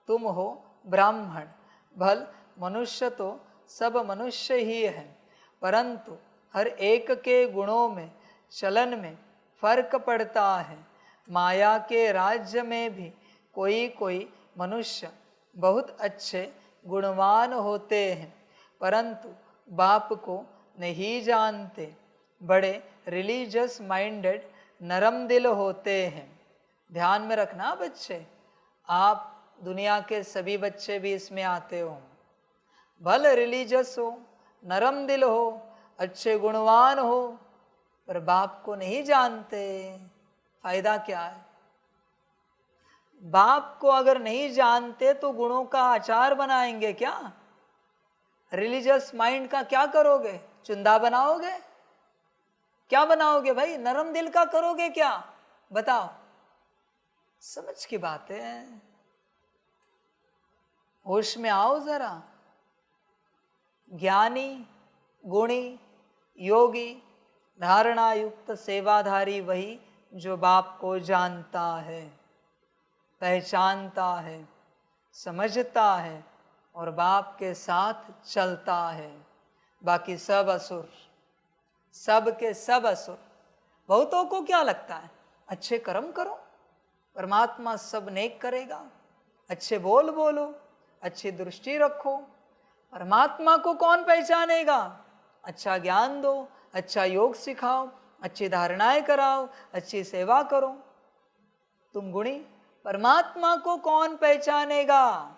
तुम हो ब्राह्मण। भल मनुष्य तो सब मनुष्य ही है, परंतु हर एक के गुणों में चलन में फर्क पड़ता है। माया के राज्य में भी कोई कोई मनुष्य बहुत अच्छे गुणवान होते हैं, परंतु बाप को नहीं जानते। बड़े रिलीजियस माइंडेड नरम दिल होते हैं। ध्यान में रखना बच्चे, आप दुनिया के सभी बच्चे भी इसमें आते हो। भले रिलीजियस हो, नरम दिल हो, अच्छे गुणवान हो, पर बाप को नहीं जानते, फायदा क्या है। बाप को अगर नहीं जानते तो गुणों का अचार बनाएंगे क्या? रिलीजियस माइंड का क्या करोगे? चुंदा बनाओगे? क्या बनाओगे भाई? नरम दिल का करोगे क्या? बताओ, समझ की बात है। होश में आओ जरा। ज्ञानी, गुणी, योगी, धारणा युक्त सेवाधारी वही जो बाप को जानता है, पहचानता है, समझता है और बाप के साथ चलता है। बाकी सब असुर, सब के सब असुर। बहुतों को क्या लगता है, अच्छे कर्म करो परमात्मा सब नेक करेगा, अच्छे बोल बोलो, अच्छी दृष्टि रखो, परमात्मा को कौन पहचानेगा। अच्छा ज्ञान दो, अच्छा योग सिखाओ, अच्छी धारणाएं कराओ, अच्छी सेवा करो। तुम गुणी, परमात्मा को कौन पहचानेगा।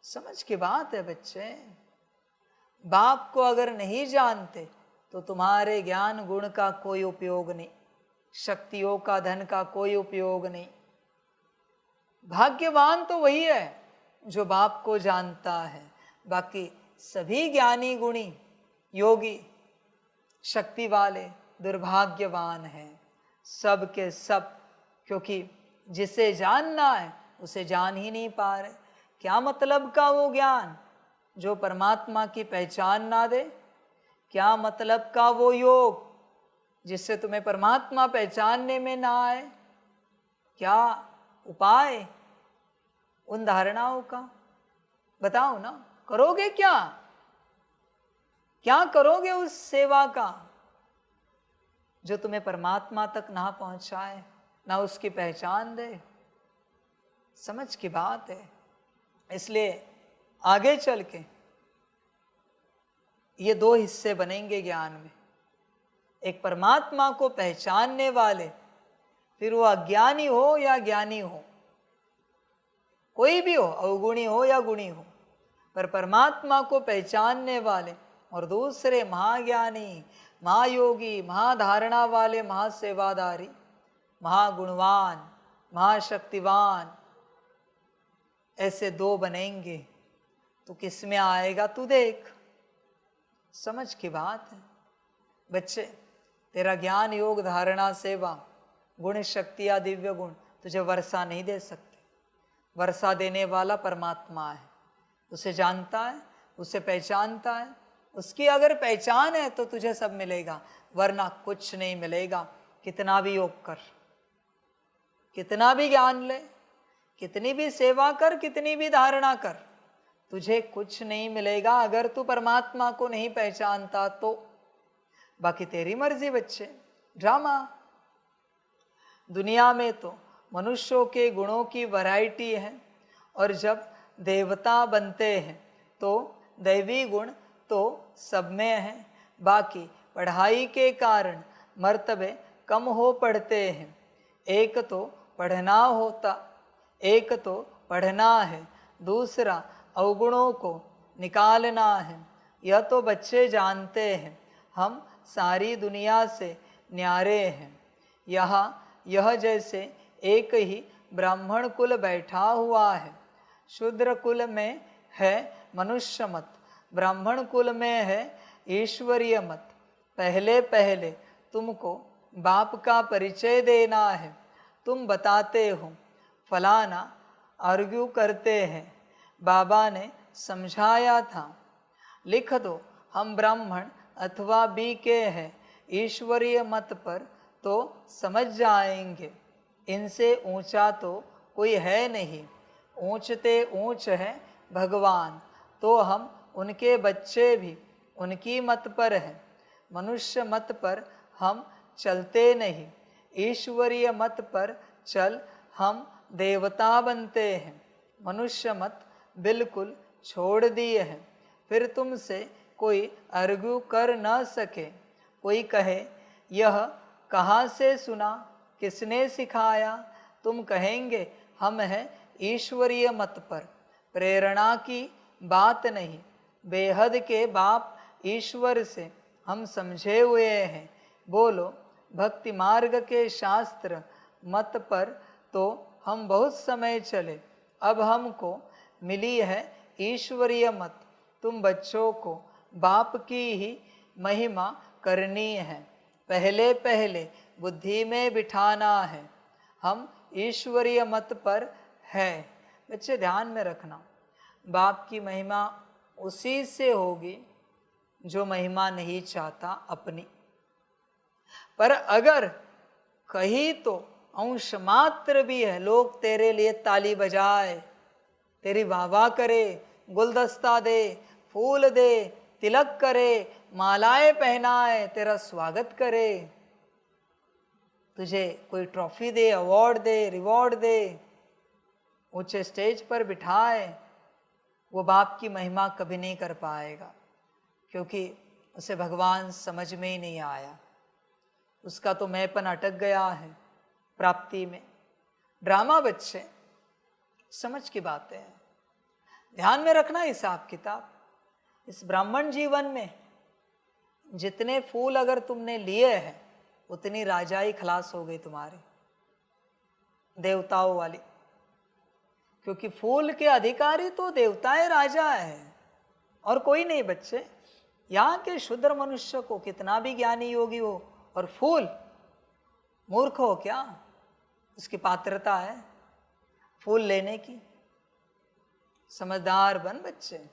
समझ की बात है बच्चे। बाप को अगर नहीं जानते तो तुम्हारे ज्ञान गुण का कोई उपयोग नहीं, शक्तियों का धन का कोई उपयोग नहीं। भाग्यवान तो वही है जो बाप को जानता है। बाकी सभी ज्ञानी गुणी योगी शक्ति वाले दुर्भाग्यवान हैं, सब के सब। क्योंकि जिसे जानना है उसे जान ही नहीं पा रहे। क्या मतलब का वो ज्ञान जो परमात्मा की पहचान ना दे? क्या मतलब का वो योग जिससे तुम्हें परमात्मा पहचानने में ना आए? क्या उपाय उन धारणाओं का? बताओ ना, करोगे क्या? क्या करोगे उस सेवा का जो तुम्हें परमात्मा तक ना पहुंचाए, ना उसकी पहचान दे? समझ की बात है। इसलिए आगे चल के ये दो हिस्से बनेंगे ज्ञान में, एक परमात्मा को पहचानने वाले, फिर वो अज्ञानी हो या ज्ञानी हो, कोई भी हो, अवगुणी हो या गुणी हो, पर परमात्मा को पहचानने वाले, और दूसरे महाज्ञानी, महायोगी, महाधारणा वाले, महासेवादारी, महागुणवान, महाशक्तिवान, ऐसे दो बनेंगे तो किस में आएगा तू देख। समझ की बात है बच्चे। तेरा ज्ञान, योग, धारणा, सेवा, गुण, शक्ति या दिव्य गुण तुझे वर्षा नहीं दे सकते। वर्षा देने वाला परमात्मा है, उसे जानता है, उसे पहचानता है। उसकी अगर पहचान है तो तुझे सब मिलेगा, वरना कुछ नहीं मिलेगा। कितना भी योग कर, कितना भी ज्ञान ले, कितनी भी सेवा कर, कितनी भी धारणा कर, तुझे कुछ नहीं मिलेगा अगर तू परमात्मा को नहीं पहचानता तो। बाकी तेरी मर्जी बच्चे। ड्रामा। दुनिया में तो मनुष्यों के गुणों की वैरायटी है, और जब देवता बनते हैं तो दैवी गुण तो सब में है। बाकी पढ़ाई के कारण मर्तबे कम हो पड़ते हैं। एक तो पढ़ना होता, एक तो पढ़ना है, दूसरा अवगुणों को निकालना है। यह तो बच्चे जानते हैं। हम सारी दुनिया से न्यारे हैं। यह जैसे एक ही ब्राह्मण कुल बैठा हुआ है। शूद्र कुल में है मनुष्य मत, ब्राह्मण कुल में है ईश्वरीय मत। पहले पहले तुमको बाप का परिचय देना है। तुम बताते हो, फलाना आर्ग्यू करते हैं, बाबा ने समझाया था, लिख दो हम ब्राह्मण अथवा बी के हैं, ईश्वरीय मत पर तो समझ जाएंगे। इनसे ऊंचा तो कोई है नहीं, ऊंचते ऊंच है भगवान, तो हम उनके बच्चे भी उनकी मत पर हैं। मनुष्य मत पर हम चलते नहीं, ईश्वरीय मत पर चल हम देवता बनते हैं। मनुष्य मत बिल्कुल छोड़ दिए हैं, फिर तुमसे कोई आर्ग्यू कर न सके। कोई कहे यह कहाँ से सुना, किसने सिखाया, तुम कहेंगे हम हैं ईश्वरीय मत पर। प्रेरणा की बात नहीं, बेहद के बाप ईश्वर से हम समझे हुए हैं। बोलो भक्ति मार्ग के शास्त्र मत पर तो हम बहुत समय चले, अब हमको मिली है ईश्वरीय मत। तुम बच्चों को बाप की ही महिमा करनी है, पहले पहले बुद्धि में बिठाना है। हम ईश्वरीय मत पर है। बच्चे ध्यान में रखना, बाप की महिमा उसी से होगी जो महिमा नहीं चाहता अपनी। पर अगर कहीं तो अंश मात्र भी है, लोग तेरे लिए ताली बजाए, तेरी वाह करे, गुलदस्ता दे, फूल दे, तिलक करे, मालाएं पहनाए, तेरा स्वागत करे, तुझे कोई ट्रॉफी दे, अवार्ड दे, रिवॉर्ड दे, ऊंचे स्टेज पर बिठाए, वो बाप की महिमा कभी नहीं कर पाएगा, क्योंकि उसे भगवान समझ में ही नहीं आया। उसका तो मैंपन अटक गया है प्राप्ति में। ड्रामा बच्चे, समझ की बातें हैं, ध्यान में रखना हिसाब किताब। इस ब्राह्मण जीवन में जितने फूल अगर तुमने लिए हैं, उतनी राजाई खलास हो गई तुम्हारी, देवताओं वाली। क्योंकि फूल के अधिकारी तो देवताएं, राजा है, और कोई नहीं बच्चे। यहाँ के शुद्र मनुष्य को कितना भी ज्ञानी योगी हो और फूल, मूर्ख हो क्या? उसकी पात्रता है फूल लेने की। समझदार बन बच्चे।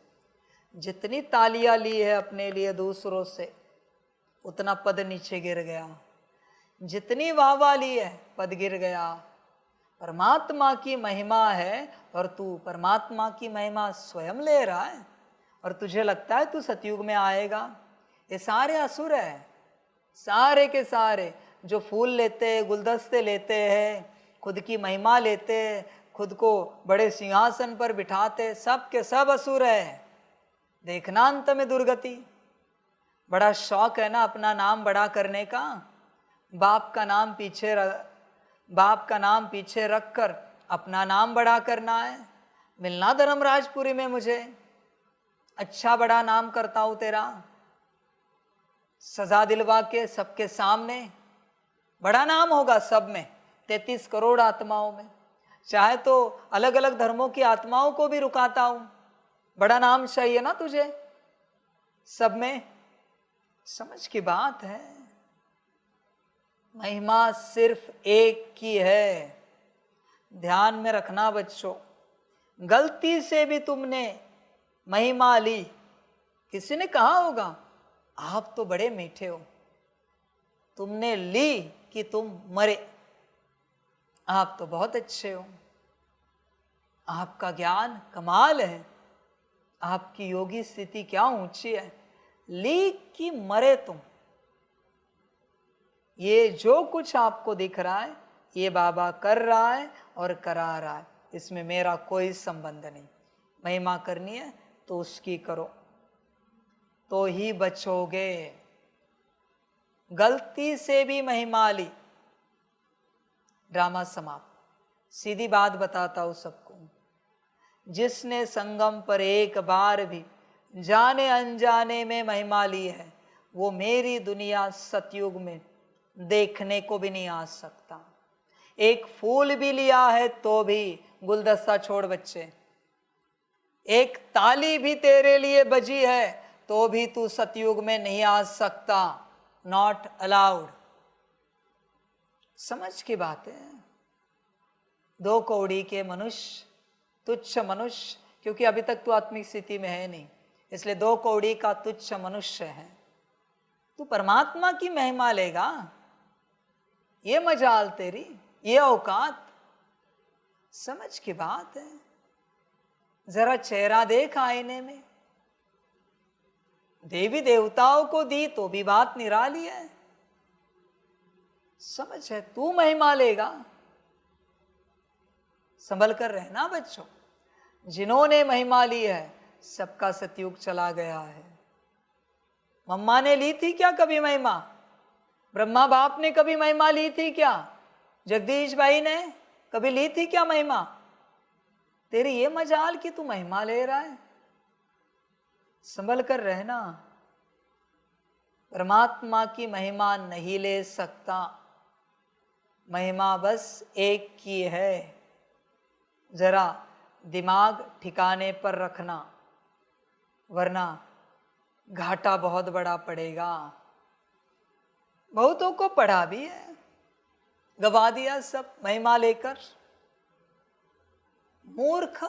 जितनी तालियां ली है अपने लिए दूसरों से, उतना पद नीचे गिर गया। जितनी वाहवाह ली है, पद गिर गया। परमात्मा की महिमा है और तू परमात्मा की महिमा स्वयं ले रहा है और तुझे लगता है तू सतयुग में आएगा। ये सारे असुर हैं, सारे के सारे जो फूल लेते हैं, गुलदस्ते लेते हैं, खुद की महिमा लेते हैं, खुद को बड़े सिंहासन पर बिठाते, सब के सब असुर है। देखना अंत में दुर्गति। बड़ा शौक है ना अपना नाम बड़ा करने का, बाप का नाम पीछे रखकर अपना नाम बड़ा करना है। मिलना धर्मराजपुरी में मुझे, अच्छा बड़ा नाम करता हूं तेरा, सजा दिलवा के सबके सामने बड़ा नाम होगा सब में, 33 करोड़ आत्माओं में। चाहे तो अलग अलग धर्मों की आत्माओं को भी रुकाता हूं, बड़ा नाम चाहिए ना तुझे सब में। समझ की बात है, महिमा सिर्फ एक की है। ध्यान में रखना बच्चों, गलती से भी तुमने महिमा ली, किसी ने कहा होगा आप तो बड़े मीठे हो, तुमने ली कि तुम मरे, आप तो बहुत अच्छे हो, आपका ज्ञान कमाल है, आपकी योगी स्थिति क्या ऊंची है, ली कि मरे तुम। ये जो कुछ आपको दिख रहा है ये बाबा कर रहा है और करा रहा है, इसमें मेरा कोई संबंध नहीं। महिमा करनी है तो उसकी करो तो ही बचोगे। गलती से भी महिमा ली, ड्रामा समाप्त। सीधी बात बताता हूं सबको, जिसने संगम पर एक बार भी जाने अनजाने में महिमा ली है वो मेरी दुनिया सतयुग में देखने को भी नहीं आ सकता। एक फूल भी लिया है तो भी, गुलदस्ता छोड़ बच्चे, एक ताली भी तेरे लिए बजी है तो भी तू सतयुग में नहीं आ सकता, नॉट अलाउड। समझ की बात है। 2 कौड़ी के मनुष्य, तुच्छ मनुष्य, क्योंकि अभी तक तू आत्मिक स्थिति में है नहीं, इसलिए 2 कौड़ी का तुच्छ मनुष्य है। तू परमात्मा की महिमा लेगा, ये मजाल तेरी, ये औकात। समझ की बात है। जरा चेहरा देख आईने में, देवी देवताओं को दी तो भी बात निराली है। समझ है, तू महिमा लेगा, संभल कर रहना बच्चों। जिन्होंने महिमा ली है सबका सतयुग चला गया है। मम्मा ने ली थी क्या कभी महिमा? ब्रह्मा बाप ने कभी महिमा ली थी क्या? जगदीश भाई ने कभी ली थी क्या महिमा? तेरी ये मजाल कि तू महिमा ले रहा है। संभल कर रहना, परमात्मा की महिमा नहीं ले सकता। महिमा बस एक की है, जरा दिमाग ठिकाने पर रखना, वरना घाटा बहुत बड़ा पड़ेगा। बहुतों को पढ़ा भी है, गवा दिया सब महिमा लेकर। मूर्ख,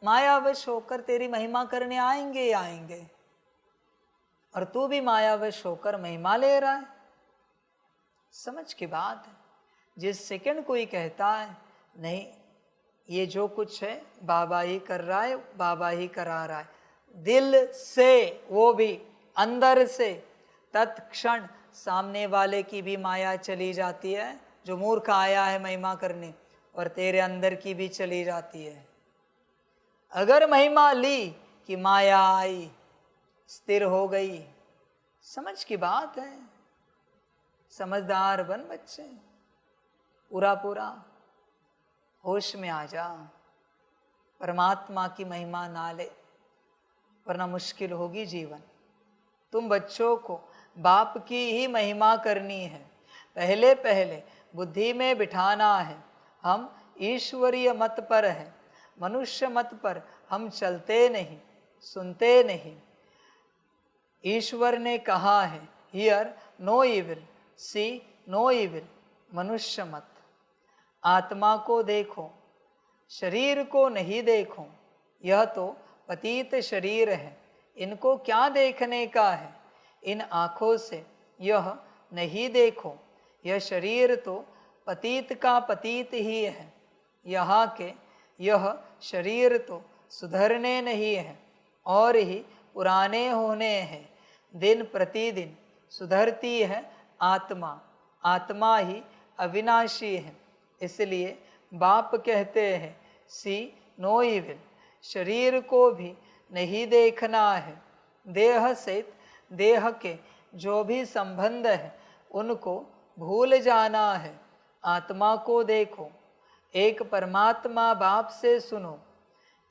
मायावश होकर तेरी महिमा करने आएंगे ही आएंगे, और तू भी मायावश होकर महिमा ले रहा है। समझ की बात है। जिस सेकंड कोई कहता है नहीं ये जो कुछ है बाबा ही कर रहा है, बाबा ही करा रहा है, दिल से, वो भी अंदर से, तत्क्षण सामने वाले की भी माया चली जाती है। जो मूर्ख आया है महिमा करने, और तेरे अंदर की भी चली जाती है। अगर महिमा ली कि माया आई, स्थिर हो गई। समझ की बात है। समझदार बन बच्चे, पूरा पूरा होश में आ जा। परमात्मा की महिमा ना ले, वरना मुश्किल होगी जीवन। तुम बच्चों को बाप की ही महिमा करनी है। पहले पहले बुद्धि में बिठाना है, हम ईश्वरीय मत पर हैं, मनुष्य मत पर हम चलते नहीं, सुनते नहीं। ईश्वर ने कहा है, hear no evil, see no evil, मनुष्य मत। आत्मा को देखो, शरीर को नहीं देखो। यह तो पतित शरीर है, इनको क्या देखने का है? इन आँखों से यह नहीं देखो। यह शरीर तो पतित का पतित ही है। यहाँ के यह शरीर तो सुधरने नहीं है और ही पुराने होने हैं। दिन प्रतिदिन सुधरती है आत्मा, आत्मा ही अविनाशी है। इसलिए बाप कहते हैं सी नो इविल, शरीर को भी नहीं देखना है। देह सहित देह के जो भी संबंध है उनको भूल जाना है। आत्मा को देखो, एक परमात्मा बाप से सुनो,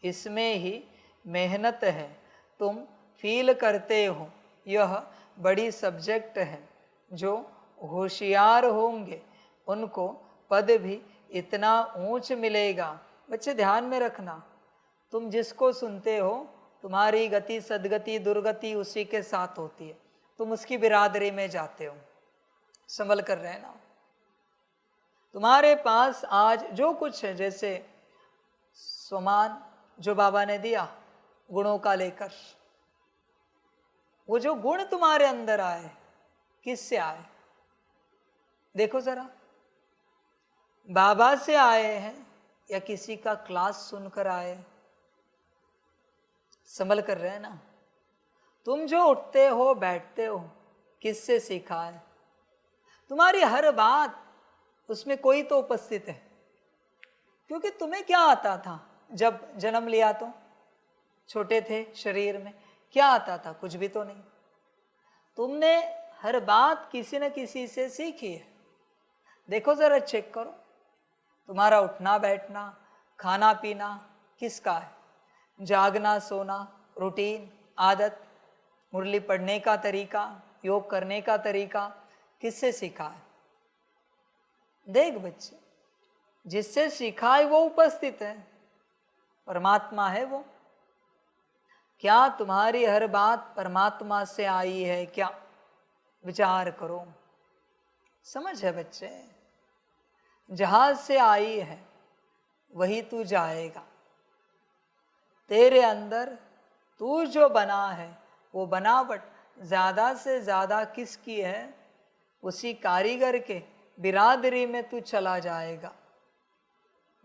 इसमें ही मेहनत है। तुम फील करते हो यह बड़ी सब्जेक्ट है। जो होशियार होंगे उनको पद भी इतना ऊंच मिलेगा। बच्चे ध्यान में रखना, तुम जिसको सुनते हो तुम्हारी गति सदगति दुर्गति उसी के साथ होती है। तुम उसकी बिरादरी में जाते हो, संभल कर रहना। तुम्हारे पास आज जो कुछ है, जैसे स्वमान जो बाबा ने दिया गुणों का लेकर, वो जो गुण तुम्हारे अंदर आए किससे आए? देखो जरा, बाबा से आए हैं या किसी का क्लास सुनकर आए? संभल कर रहे ना। तुम जो उठते हो बैठते हो किससे सीखा है? तुम्हारी हर बात उसमें कोई तो उपस्थित है। क्योंकि तुम्हें क्या आता था जब जन्म लिया? तो छोटे थे शरीर में, क्या आता था? कुछ भी तो नहीं। तुमने हर बात किसी न किसी से सीखी है। देखो जरा, चेक करो, तुम्हारा उठना बैठना खाना पीना किसका है? जागना सोना, रूटीन आदत, मुरली पढ़ने का तरीका, योग करने का तरीका किससे सीखा है? देख बच्चे, जिससे सीखा है वो उपस्थित है, परमात्मा है वो। क्या तुम्हारी हर बात परमात्मा से आई है क्या? विचार करो। समझ है बच्चे, जहां से आई है वही तू जाएगा। तेरे अंदर तू जो बना है वो बनावट ज्यादा से ज्यादा किसकी है? उसी कारीगर के बिरादरी में तू चला जाएगा।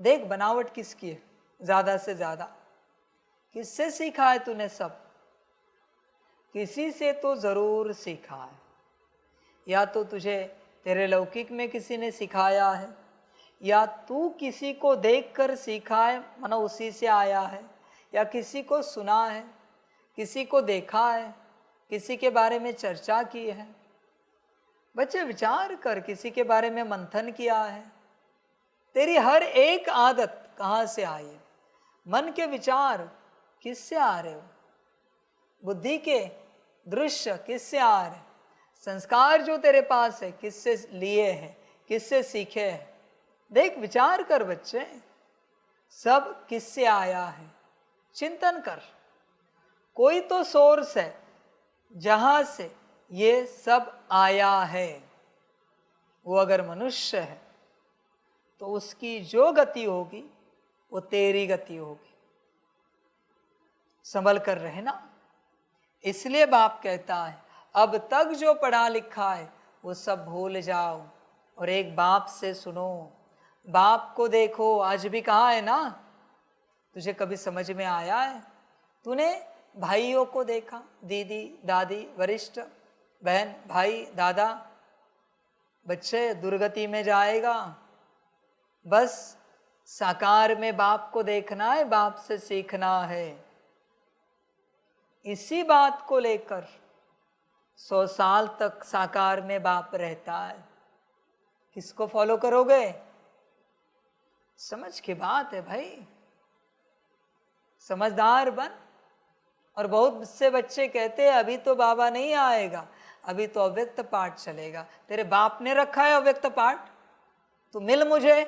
देख बनावट किसकी है ज्यादा से ज्यादा? किससे सीखा है तूने? सब किसी से तो जरूर सीखा है। या तो तुझे तेरे लौकिक में किसी ने सिखाया है, या तू किसी को देखकर सीखा है, मानो उसी से आया है, या किसी को सुना है, किसी को देखा है, किसी के बारे में चर्चा की है। बच्चे विचार कर, किसी के बारे में मंथन किया है। तेरी हर एक आदत कहाँ से आई है? मन के विचार किससे आ रहे हो? बुद्धि के दृश्य किससे आ रहे? संस्कार जो तेरे पास है किससे लिए हैं, किससे सीखे हैं? देख विचार कर बच्चे, सब किससे आया है? चिंतन कर। कोई तो सोर्स है जहां से ये सब आया है। वो अगर मनुष्य है तो उसकी जो गति होगी वो तेरी गति होगी। संभल कर रहना। इसलिए बाप कहता है अब तक जो पढ़ा लिखा है वो सब भूल जाओ और एक बाप से सुनो। बाप को देखो, आज भी कहा है ना, तुझे कभी समझ में आया है? तूने भाइयों को देखा, दीदी दादी वरिष्ठ बहन भाई दादा। बच्चे दुर्गति में जाएगा, बस साकार में बाप को देखना है, बाप से सीखना है। इसी बात को लेकर 100 साल तक साकार में बाप रहता है। किसको फॉलो करोगे? समझ की बात है भाई, समझदार बन। और बहुत से बच्चे कहते हैं अभी तो बाबा नहीं आएगा, अभी तो अव्यक्त पाठ चलेगा। तेरे बाप ने रखा है अव्यक्त पाठ? तू मिल मुझे।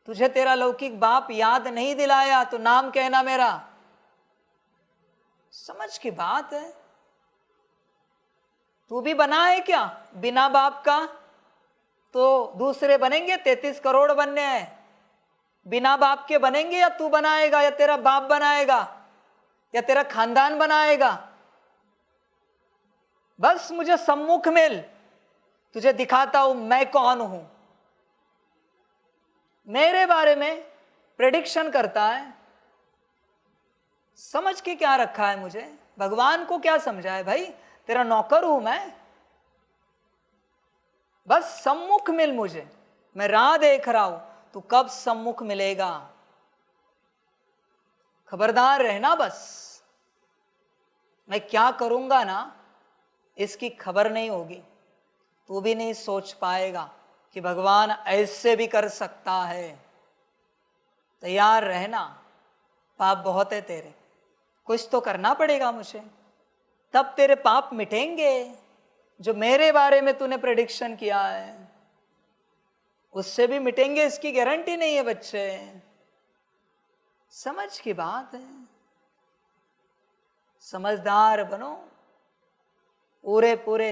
तुझे तेरा लौकिक बाप याद नहीं दिलाया तो नाम कहना मेरा। समझ की बात है। तू भी बना है क्या बिना बाप का? तो दूसरे बनेंगे, 33 करोड़ बनने हैं। बिना बाप के बनेंगे या तू बनाएगा, या तेरा बाप बनाएगा, या तेरा खानदान बनाएगा? बस मुझे सम्मुख मिल, तुझे दिखाता हूं मैं कौन हूं। मेरे बारे में प्रेडिक्शन करता है। समझ के क्या रखा है मुझे? भगवान को क्या समझा है? भाई तेरा नौकर हूं मैं, बस सम्मुख मिल मुझे, मैं राह देख रहा हूं, तू कब सम्मुख मिलेगा? खबरदार रहना बस। मैं क्या करूंगा ना, इसकी खबर नहीं होगी, तू भी नहीं सोच पाएगा कि भगवान ऐसे भी कर सकता है। तैयार रहना, पाप बहुत है तेरे, कुछ तो करना पड़ेगा मुझे, तब तेरे पाप मिटेंगे। जो मेरे बारे में तूने प्रेडिक्शन किया है उससे भी मिटेंगे, इसकी गारंटी नहीं है बच्चे। समझ की बात है, समझदार बनो, पूरे पूरे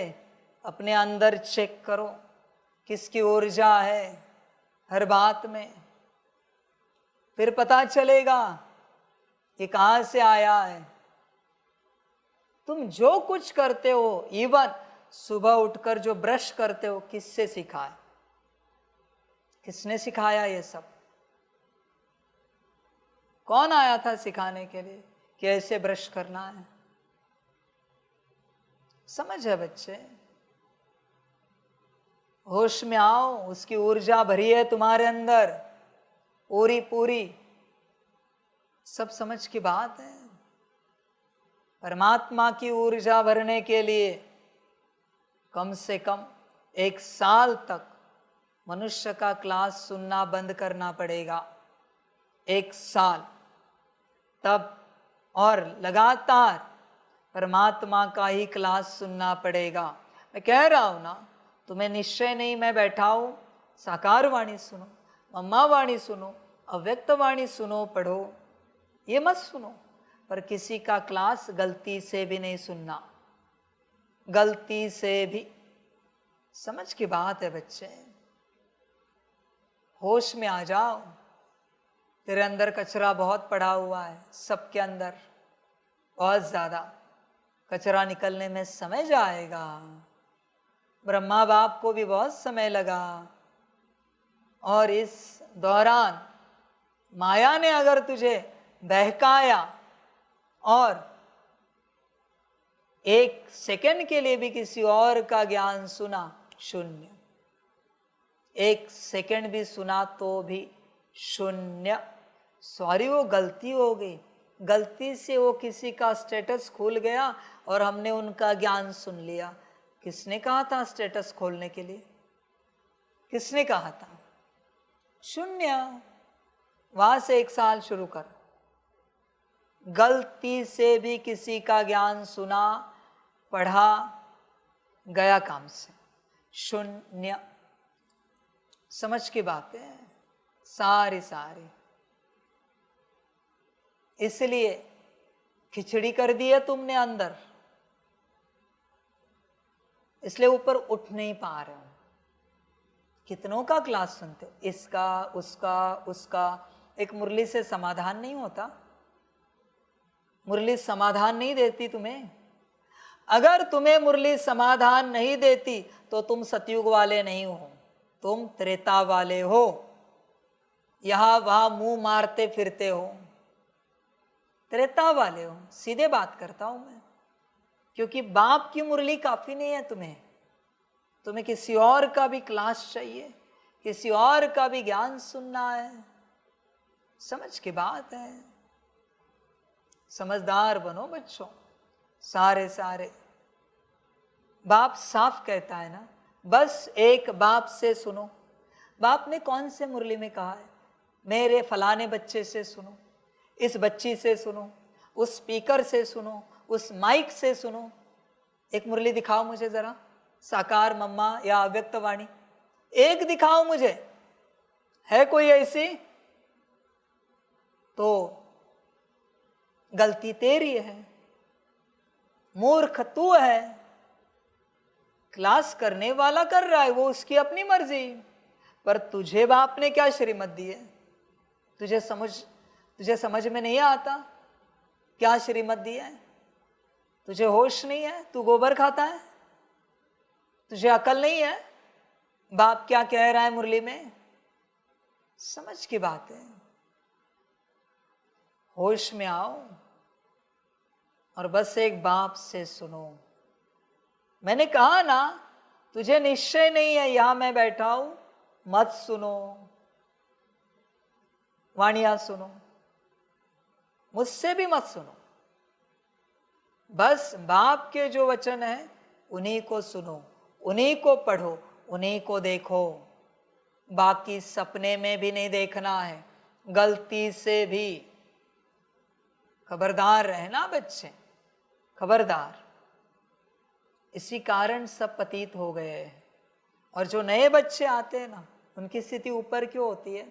अपने अंदर चेक करो किसकी ऊर्जा है हर बात में, फिर पता चलेगा ये कहां से आया है। तुम जो कुछ करते हो, इवन सुबह उठकर जो ब्रश करते हो, किससे सीखा है? किसने सिखाया ये सब? कौन आया था सिखाने के लिए कि ऐसे ब्रश करना है? समझ है बच्चे, होश में आओ, उसकी ऊर्जा भरी है तुम्हारे अंदर पूरी पूरी, सब समझ की बात है। परमात्मा की ऊर्जा भरने के लिए कम से कम 1 साल तक मनुष्य का क्लास सुनना बंद करना पड़ेगा, 1 साल, तब और लगातार परमात्मा का ही क्लास सुनना पड़ेगा। मैं कह रहा हूं ना, तुम्हें निश्चय नहीं, मैं बैठा हूं, साकार वाणी सुनो, मम्मा वाणी सुनो, अव्यक्त वाणी सुनो, पढ़ो, ये मत सुनो, पर किसी का क्लास गलती से भी नहीं सुनना, गलती से भी। समझ की बात है बच्चे, होश में आ जाओ। तेरे अंदर कचरा बहुत पड़ा हुआ है, सबके अंदर बहुत ज्यादा, कचरा निकलने में समय जाएगा। ब्रह्मा बाप को भी बहुत समय लगा, और इस दौरान माया ने अगर तुझे बहकाया और 1 सेकंड के लिए भी किसी और का ज्ञान सुना, शून्य। 1 सेकंड भी सुना तो भी शून्य। सॉरी, वो गलती हो गई, गलती से वो किसी का स्टेटस खुल गया और हमने उनका ज्ञान सुन लिया। किसने कहा था स्टेटस खोलने के लिए? किसने कहा था? शून्य। वहां से 1 साल शुरू कर। गलती से भी किसी का ज्ञान सुना, पढ़ा, गया काम से, शून्य। समझ की बात है सारी सारी। इसलिए खिचड़ी कर दी है तुमने अंदर, इसलिए ऊपर उठ नहीं पा रहे हो। कितनों का क्लास सुनते हो, इसका उसका उसका, एक मुरली से समाधान नहीं होता। मुरली समाधान नहीं देती तुम्हें। अगर तुम्हें मुरली समाधान नहीं देती तो तुम सतयुग वाले नहीं हो, तुम त्रेता वाले हो। यहां वहां मुंह मारते फिरते हो, त्रेता वाले हो। सीधे बात करता हूं मैं, क्योंकि बाप की मुरली काफी नहीं है तुम्हें। तुम्हें किसी और का भी क्लास चाहिए, किसी और का भी ज्ञान सुनना है। समझ की बात है। समझदार बनो बच्चों, सारे सारे। बाप साफ कहता है ना, बस एक बाप से सुनो। बाप ने कौन से मुरली में कहा है? मेरे फलाने बच्चे से सुनो, इस बच्ची से सुनो, उस स्पीकर से सुनो, उस माइक से सुनो। एक मुरली दिखाओ मुझे जरा, साकार मम्मा या अव्यक्त वाणी, एक दिखाओ मुझे। है कोई ऐसी? तो गलती तेरी है, मूर्ख तू है। क्लास करने वाला कर रहा है, वो उसकी अपनी मर्जी, पर तुझे बाप ने क्या श्रीमत दी है? तुझे समझ में नहीं आता क्या श्रीमत दी है? तुझे होश नहीं है, तू गोबर खाता है, तुझे अकल नहीं है बाप क्या कह रहा है मुरली में? समझ की बात है। होश में आओ और बस एक बाप से सुनो। मैंने कहा ना, तुझे निश्चय नहीं है, यहां मैं बैठा हूं, मत सुनो, वाणियां सुनो, मुझसे भी मत सुनो। बस बाप के जो वचन है उन्हीं को सुनो, उन्हीं को पढ़ो, उन्हीं को देखो। बाकी सपने में भी नहीं देखना है, गलती से भी। खबरदार रहना बच्चे, खबरदार। इसी कारण सब पतित हो गए हैं। और जो नए बच्चे आते हैं ना, उनकी स्थिति ऊपर क्यों होती है?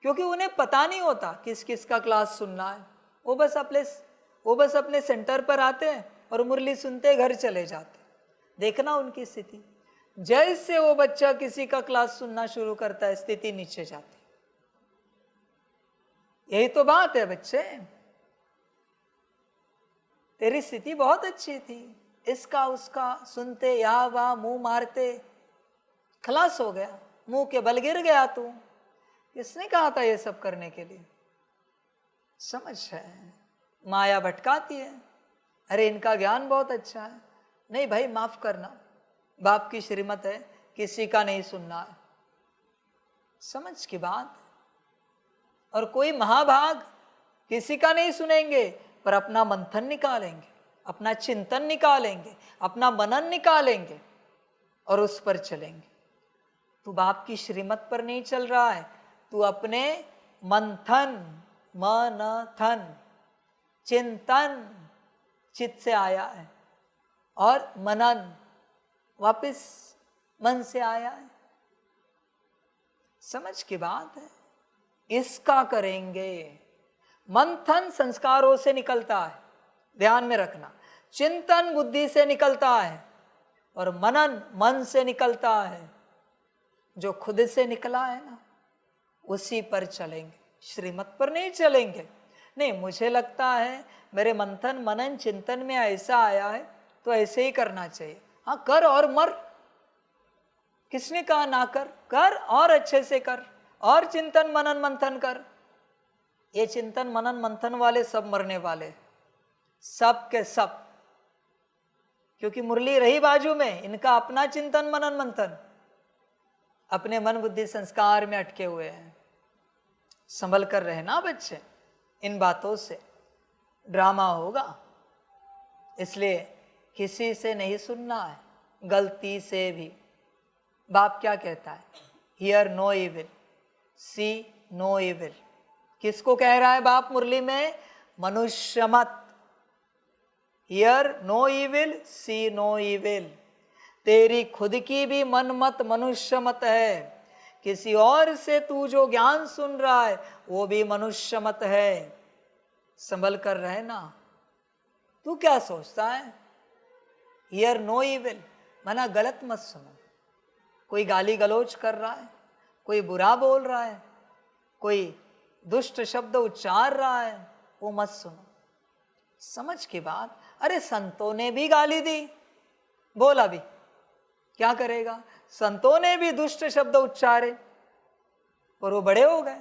क्योंकि उन्हें पता नहीं होता किस किस का क्लास सुनना है। वो बस अपने सेंटर पर आते हैं और मुरली सुनते घर चले जाते। देखना उनकी स्थिति, जैसे वो बच्चा किसी का क्लास सुनना शुरू करता है, स्थिति नीचे जाती। यही तो बात है बच्चे। तेरी स्थिति बहुत अच्छी थी, इसका उसका सुनते या वह मुंह मारते खलास हो गया, मुंह के बल गिर गया तू। किसने कहा था ये सब करने के लिए? समझ है, माया भटकाती है। अरे इनका ज्ञान बहुत अच्छा है। नहीं भाई, माफ करना, बाप की श्रीमत है, किसी का नहीं सुनना है। समझ की बात। और कोई महाभाग किसी का नहीं सुनेंगे, पर अपना मंथन निकालेंगे, अपना चिंतन निकालेंगे, अपना मनन निकालेंगे और उस पर चलेंगे। तू बाप की श्रीमत पर नहीं चल रहा है, तू अपने मंथन, मनथन, चिंतन, चित्त से आया है और मनन वापस मन से आया है। समझ की बात है। इसका करेंगे। मंथन संस्कारों से निकलता है, ध्यान में रखना। चिंतन बुद्धि से निकलता है और मनन मन से निकलता है। जो खुद से निकला है ना, उसी पर चलेंगे, श्रीमत पर नहीं चलेंगे। नहीं, मुझे लगता है मेरे मंथन मनन चिंतन में ऐसा आया है तो ऐसे ही करना चाहिए। हाँ, कर और मर। किसने कहा ना कर? कर और अच्छे से कर और चिंतन मनन मंथन कर। ये चिंतन मनन मंथन वाले सब मरने वाले, सब के सब। क्योंकि मुरली रही बाजू में, इनका अपना चिंतन मनन मंथन अपने मन बुद्धि संस्कार में अटके हुए हैं। संभल कर रहना बच्चे, इन बातों से ड्रामा होगा। इसलिए किसी से नहीं सुनना है, गलती से भी। बाप क्या कहता है? Hear no evil, see no evil. किसको कह रहा है बाप मुरली में? मनुष्य मत। Hear no evil, see no evil. तेरी खुद की भी मन मत मनुष्य मत है। किसी और से तू जो ज्ञान सुन रहा है वो भी मनुष्य मत है। संभल कर रहना। तू क्या सोचता है? हियर नो इविल माना गलत मत सुनो। कोई गाली गलौज कर रहा है, कोई बुरा बोल रहा है, कोई दुष्ट शब्द उच्चार रहा है, वो मत सुनो। समझ की बात। अरे संतों ने भी गाली दी, बोला भी, क्या करेगा? संतों ने भी दुष्ट शब्द उच्चारे और वो बड़े हो गए।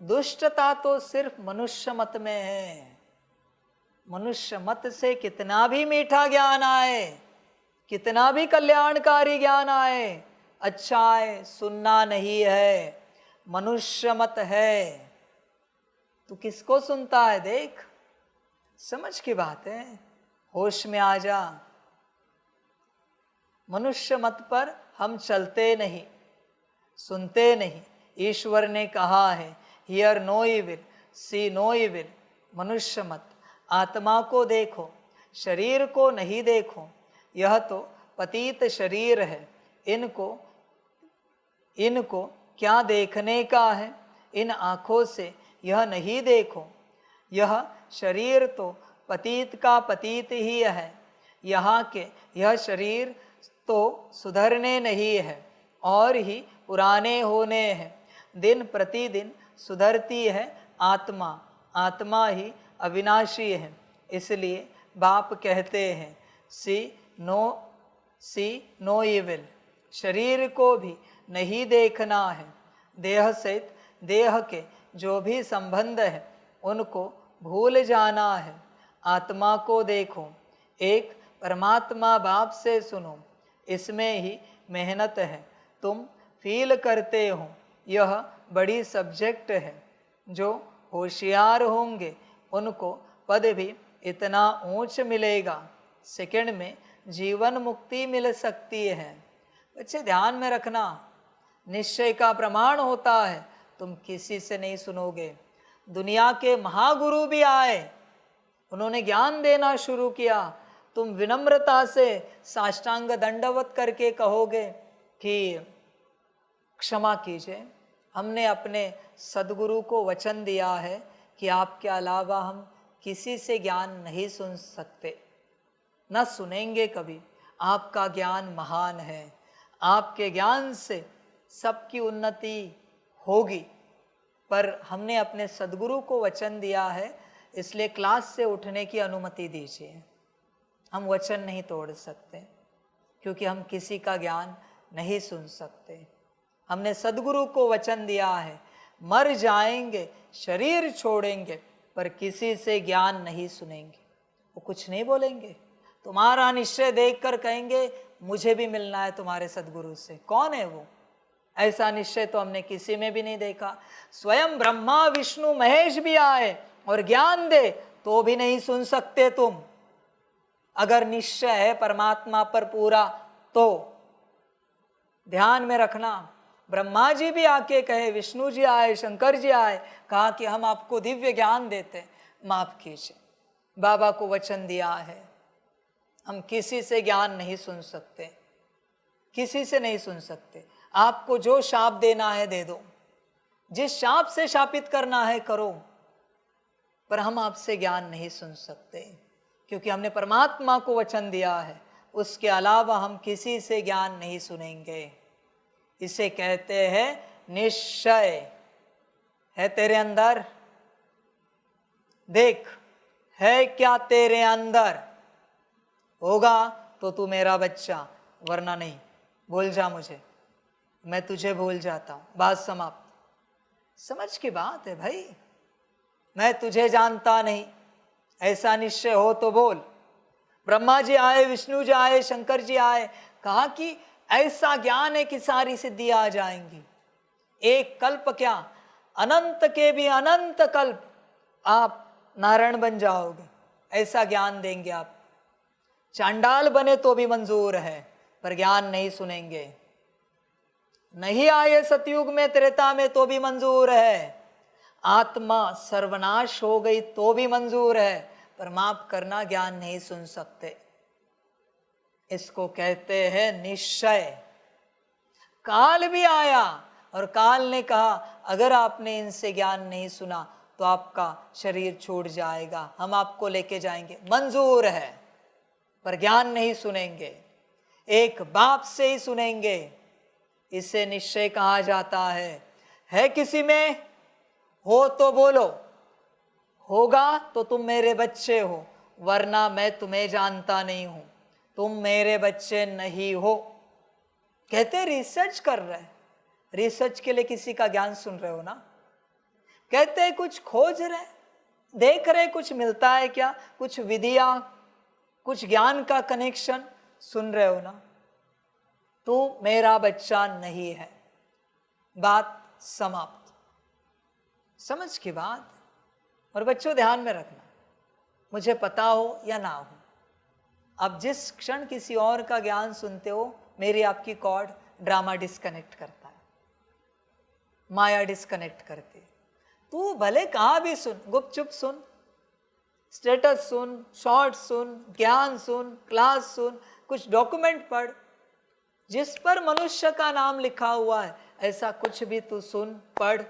दुष्टता तो सिर्फ मनुष्य मत में है। मनुष्य मत से कितना भी मीठा ज्ञान आए, कितना भी कल्याणकारी ज्ञान आए, अच्छा है, सुनना नहीं है। मनुष्य मत है। तू किसको सुनता है देख। समझ की बात है। होश में आ जा। मनुष्य मत पर हम चलते नहीं, सुनते नहीं। ईश्वर ने कहा है hear no evil, see no evil. मनुष्य मत। आत्मा को देखो, शरीर को नहीं देखो। यह तो पतित शरीर है। इनको क्या देखने का है? इन आँखों से यह नहीं देखो। यह शरीर तो पतित का पतित ही है। यहाँ के यह शरीर तो सुधरने नहीं है और ही पुराने होने हैं। दिन प्रतिदिन सुधरती है आत्मा। आत्मा ही अविनाशी है। इसलिए बाप कहते हैं सी नो इविल। शरीर को भी नहीं देखना है। देह सहित देह के जो भी संबंध है उनको भूल जाना है। आत्मा को देखो, एक परमात्मा बाप से सुनो, इसमें ही मेहनत है। तुम फील करते हो यह बड़ी सब्जेक्ट है। जो होशियार होंगे उनको पद भी इतना ऊंच मिलेगा, सेकंड में जीवन मुक्ति मिल सकती है। बच्चे ध्यान में रखना, निश्चय का प्रमाण होता है, तुम किसी से नहीं सुनोगे। दुनिया के महागुरु भी आए, उन्होंने ज्ञान देना शुरू किया, तुम विनम्रता से साष्टांग दंडवत करके कहोगे कि क्षमा कीजिए, हमने अपने सदगुरु को वचन दिया है कि आपके अलावा हम किसी से ज्ञान नहीं सुन सकते, न सुनेंगे कभी। आपका ज्ञान महान है, आपके ज्ञान से सबकी उन्नति होगी, पर हमने अपने सदगुरु को वचन दिया है, इसलिए क्लास से उठने की अनुमति दीजिए। हम वचन नहीं तोड़ सकते क्योंकि हम किसी का ज्ञान नहीं सुन सकते। हमने सदगुरु को वचन दिया है, मर जाएंगे, शरीर छोड़ेंगे, पर किसी से ज्ञान नहीं सुनेंगे। वो कुछ नहीं बोलेंगे, तुम्हारा निश्चय देखकर कहेंगे मुझे भी मिलना है तुम्हारे सदगुरु से। कौन है वो? ऐसा निश्चय तो हमने किसी में भी नहीं देखा। स्वयं ब्रह्मा विष्णु महेश भी आए और ज्ञान दे तो भी नहीं सुन सकते तुम। अगर निश्चय है परमात्मा पर पूरा तो ध्यान में रखना। ब्रह्मा जी भी आके कहे, विष्णु जी आए, शंकर जी आए, कहा कि हम आपको दिव्य ज्ञान देते, माफ कीजिए, बाबा को वचन दिया है, हम किसी से ज्ञान नहीं सुन सकते, किसी से नहीं सुन सकते। आपको जो शाप देना है दे दो, जिस शाप से शापित करना है करो, पर हम आपसे ज्ञान नहीं सुन सकते क्योंकि हमने परमात्मा को वचन दिया है, उसके अलावा हम किसी से ज्ञान नहीं सुनेंगे। इसे कहते हैं निश्चय। है तेरे अंदर? देख, है क्या तेरे अंदर? होगा तो तू मेरा बच्चा, वरना नहीं। भूल जा मुझे, मैं तुझे भूल जाता हूं। बात समाप्त। समझ की बात है भाई, मैं तुझे जानता नहीं, ऐसा निश्चय हो तो बोल। ब्रह्मा जी आए, विष्णु जी आए, शंकर जी आए, कहा कि ऐसा ज्ञान है कि सारी सिद्धियां आ जाएंगी। एक कल्प क्या, अनंत के भी अनंत कल्प आप नारायण बन जाओगे, ऐसा ज्ञान देंगे आप। चांडाल बने तो भी मंजूर है, पर ज्ञान नहीं सुनेंगे। नहीं आए सतयुग में, त्रेता में तो भी मंजूर है। आत्मा सर्वनाश हो गई तो भी मंजूर है, पर माफ करना, ज्ञान नहीं सुन सकते। इसको कहते हैं निश्चय। काल भी आया और काल ने कहा अगर आपने इनसे ज्ञान नहीं सुना तो आपका शरीर छूट जाएगा, हम आपको लेके जाएंगे। मंजूर है, पर ज्ञान नहीं सुनेंगे, एक बाप से ही सुनेंगे। इसे निश्चय कहा जाता है किसी में? हो तो बोलो, होगा तो तुम मेरे बच्चे हो, वरना मैं तुम्हें जानता नहीं हूं, तुम मेरे बच्चे नहीं हो। कहते रिसर्च कर रहे, रिसर्च के लिए किसी का ज्ञान सुन रहे हो ना? कहते कुछ खोज रहे, देख रहे कुछ मिलता है क्या, कुछ विधियां, कुछ ज्ञान का कनेक्शन सुन रहे हो ना? तू मेरा बच्चा नहीं है। बात समाप्त। समझ की बात। और बच्चों ध्यान में रखना, मुझे पता हो या ना हो, अब जिस क्षण किसी और का ज्ञान सुनते हो, मेरी आपकी कॉर्ड ड्रामा डिस्कनेक्ट करता है, माया डिस्कनेक्ट करती है। तू भले कहाँ भी सुन, गुपचुप सुन, स्टेटस सुन, शॉर्ट सुन, ज्ञान सुन, क्लास सुन, कुछ डॉक्यूमेंट पढ़, जिस पर मनुष्य का नाम लिखा हुआ है, ऐसा कुछ भी तू सुन, पढ़,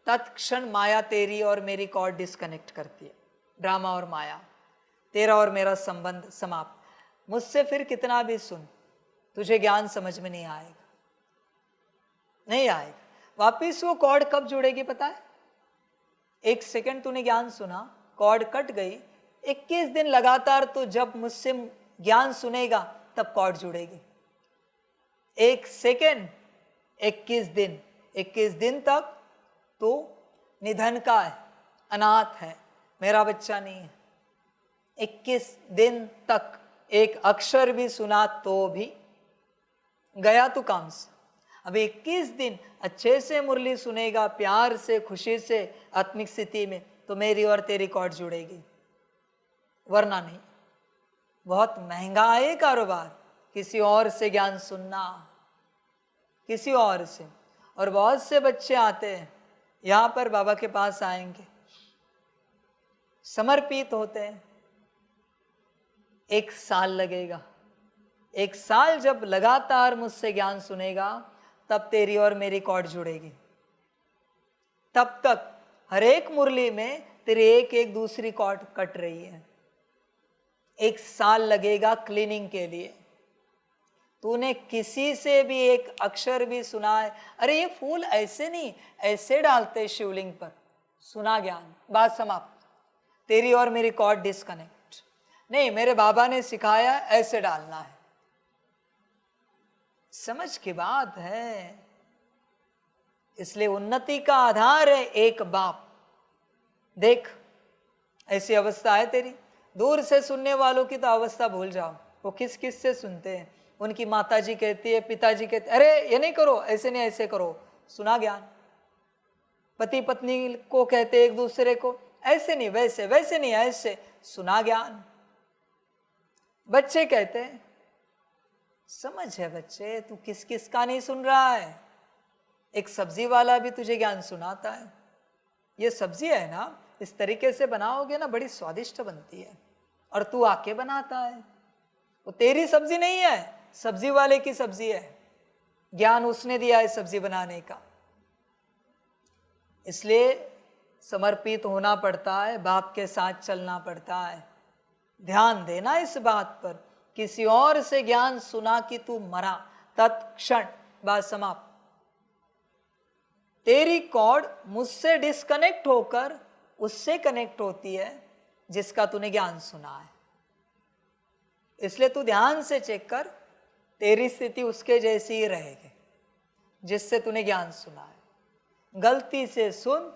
तत्क्षण माया तेरी और मेरी कॉर्ड डिस्कनेक्ट करती है। ड्रामा और माया, तेरा और मेरा संबंध समाप्त। मुझसे फिर कितना भी सुन, तुझे ज्ञान समझ में नहीं आएगा, नहीं आएगा। वापिस वो कॉर्ड कब जुड़ेगी पता है? एक सेकंड तूने ज्ञान सुना, कॉर्ड कट गई, 21 दिन लगातार तो जब मुझसे ज्ञान सुनेगा तब कॉर्ड जुड़ेगी। एक सेकंड, 21 दिन, 21 दिन तक तू निधन का है, अनाथ है, मेरा बच्चा नहीं है। 21 दिन तक एक अक्षर भी सुना तो भी गया तू काम से। अब 21 दिन अच्छे से मुरली सुनेगा, प्यार से, खुशी से, आत्मिक स्थिति में, तो मेरी और तेरी कॉर्ड जुड़ेगी, वरना नहीं। बहुत महंगा है कारोबार, किसी और से ज्ञान सुनना, किसी और से। और बहुत से बच्चे आते हैं यहाँ पर, बाबा के पास आएंगे, समर्पित होते हैं। 1 साल लगेगा, 1 साल जब लगातार मुझसे ज्ञान सुनेगा, तब तेरी और मेरी कॉर्ड जुड़ेगी। तब तक हर एक मुरली में तेरी एक एक दूसरी कॉर्ड कट रही है। 1 साल लगेगा क्लीनिंग के लिए। तूने किसी से भी एक अक्षर भी सुना है, अरे ये फूल ऐसे नहीं, ऐसे डालते शिवलिंग पर, सुना ज्ञान, बात समाप्त। तेरी और मेरी कॉर्ड डिस्कनेक्ट। नहीं, मेरे बाबा ने सिखाया ऐसे डालना है। समझ की बात है। इसलिए उन्नति का आधार है एक बाप। देख, ऐसी अवस्था है तेरी। दूर से सुनने वालों की तो अवस्था भूल जाओ, वो किस किस से सुनते हैं। उनकी माताजी कहती है, पिताजी कहते, अरे ये नहीं करो, ऐसे नहीं, ऐसे करो, सुना ज्ञान। पति पत्नी को कहते एक दूसरे को, ऐसे नहीं वैसे, वैसे नहीं ऐसे, सुना ज्ञान। बच्चे कहते हैं, समझ है बच्चे, तू किस किस का नहीं सुन रहा है। एक सब्जी वाला भी तुझे ज्ञान सुनाता है, ये सब्जी है ना, इस तरीके से बनाओगे ना बड़ी स्वादिष्ट बनती है, और तू आके बनाता है। वो तेरी सब्जी नहीं है, सब्जी वाले की सब्जी है। ज्ञान उसने दिया है सब्जी बनाने का। इसलिए समर्पित होना पड़ता है, बाप के साथ चलना पड़ता है। ध्यान देना इस बात पर, किसी और से ज्ञान सुना कि तू मरा, तत्क्षण बात समाप्त। तेरी कॉर्ड मुझसे डिस्कनेक्ट होकर उससे कनेक्ट होती है जिसका तूने ज्ञान सुना है। इसलिए तू ध्यान से चेक कर, तेरी स्थिति उसके जैसी ही रहेगी जिससे तूने ज्ञान सुना है। गलती से सुन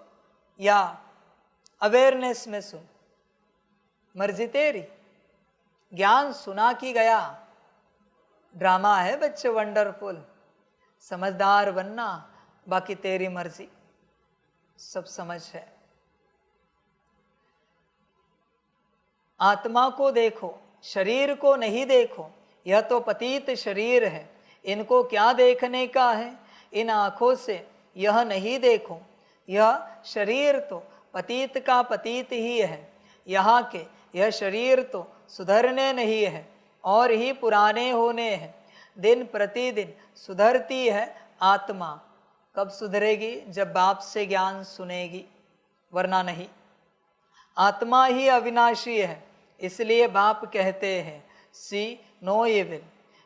या अवेयरनेस में सुन, मर्जी तेरी। ज्ञान सुना कि गया, ड्रामा है बच्चे वंडरफुल। समझदार बनना, बाकी तेरी मर्जी, सब समझ है। आत्मा को देखो, शरीर को नहीं देखो। यह तो पतित शरीर है, इनको क्या देखने का है। इन आँखों से यह नहीं देखो। यह शरीर तो पतित का पतित ही है। यहाँ के यह शरीर तो सुधरने नहीं है और ही पुराने होने हैं। दिन प्रतिदिन सुधरती है आत्मा। कब सुधरेगी? जब बाप से ज्ञान सुनेगी, वरना नहीं। आत्मा ही अविनाशी है, इसलिए बाप कहते हैं सी नो इविल।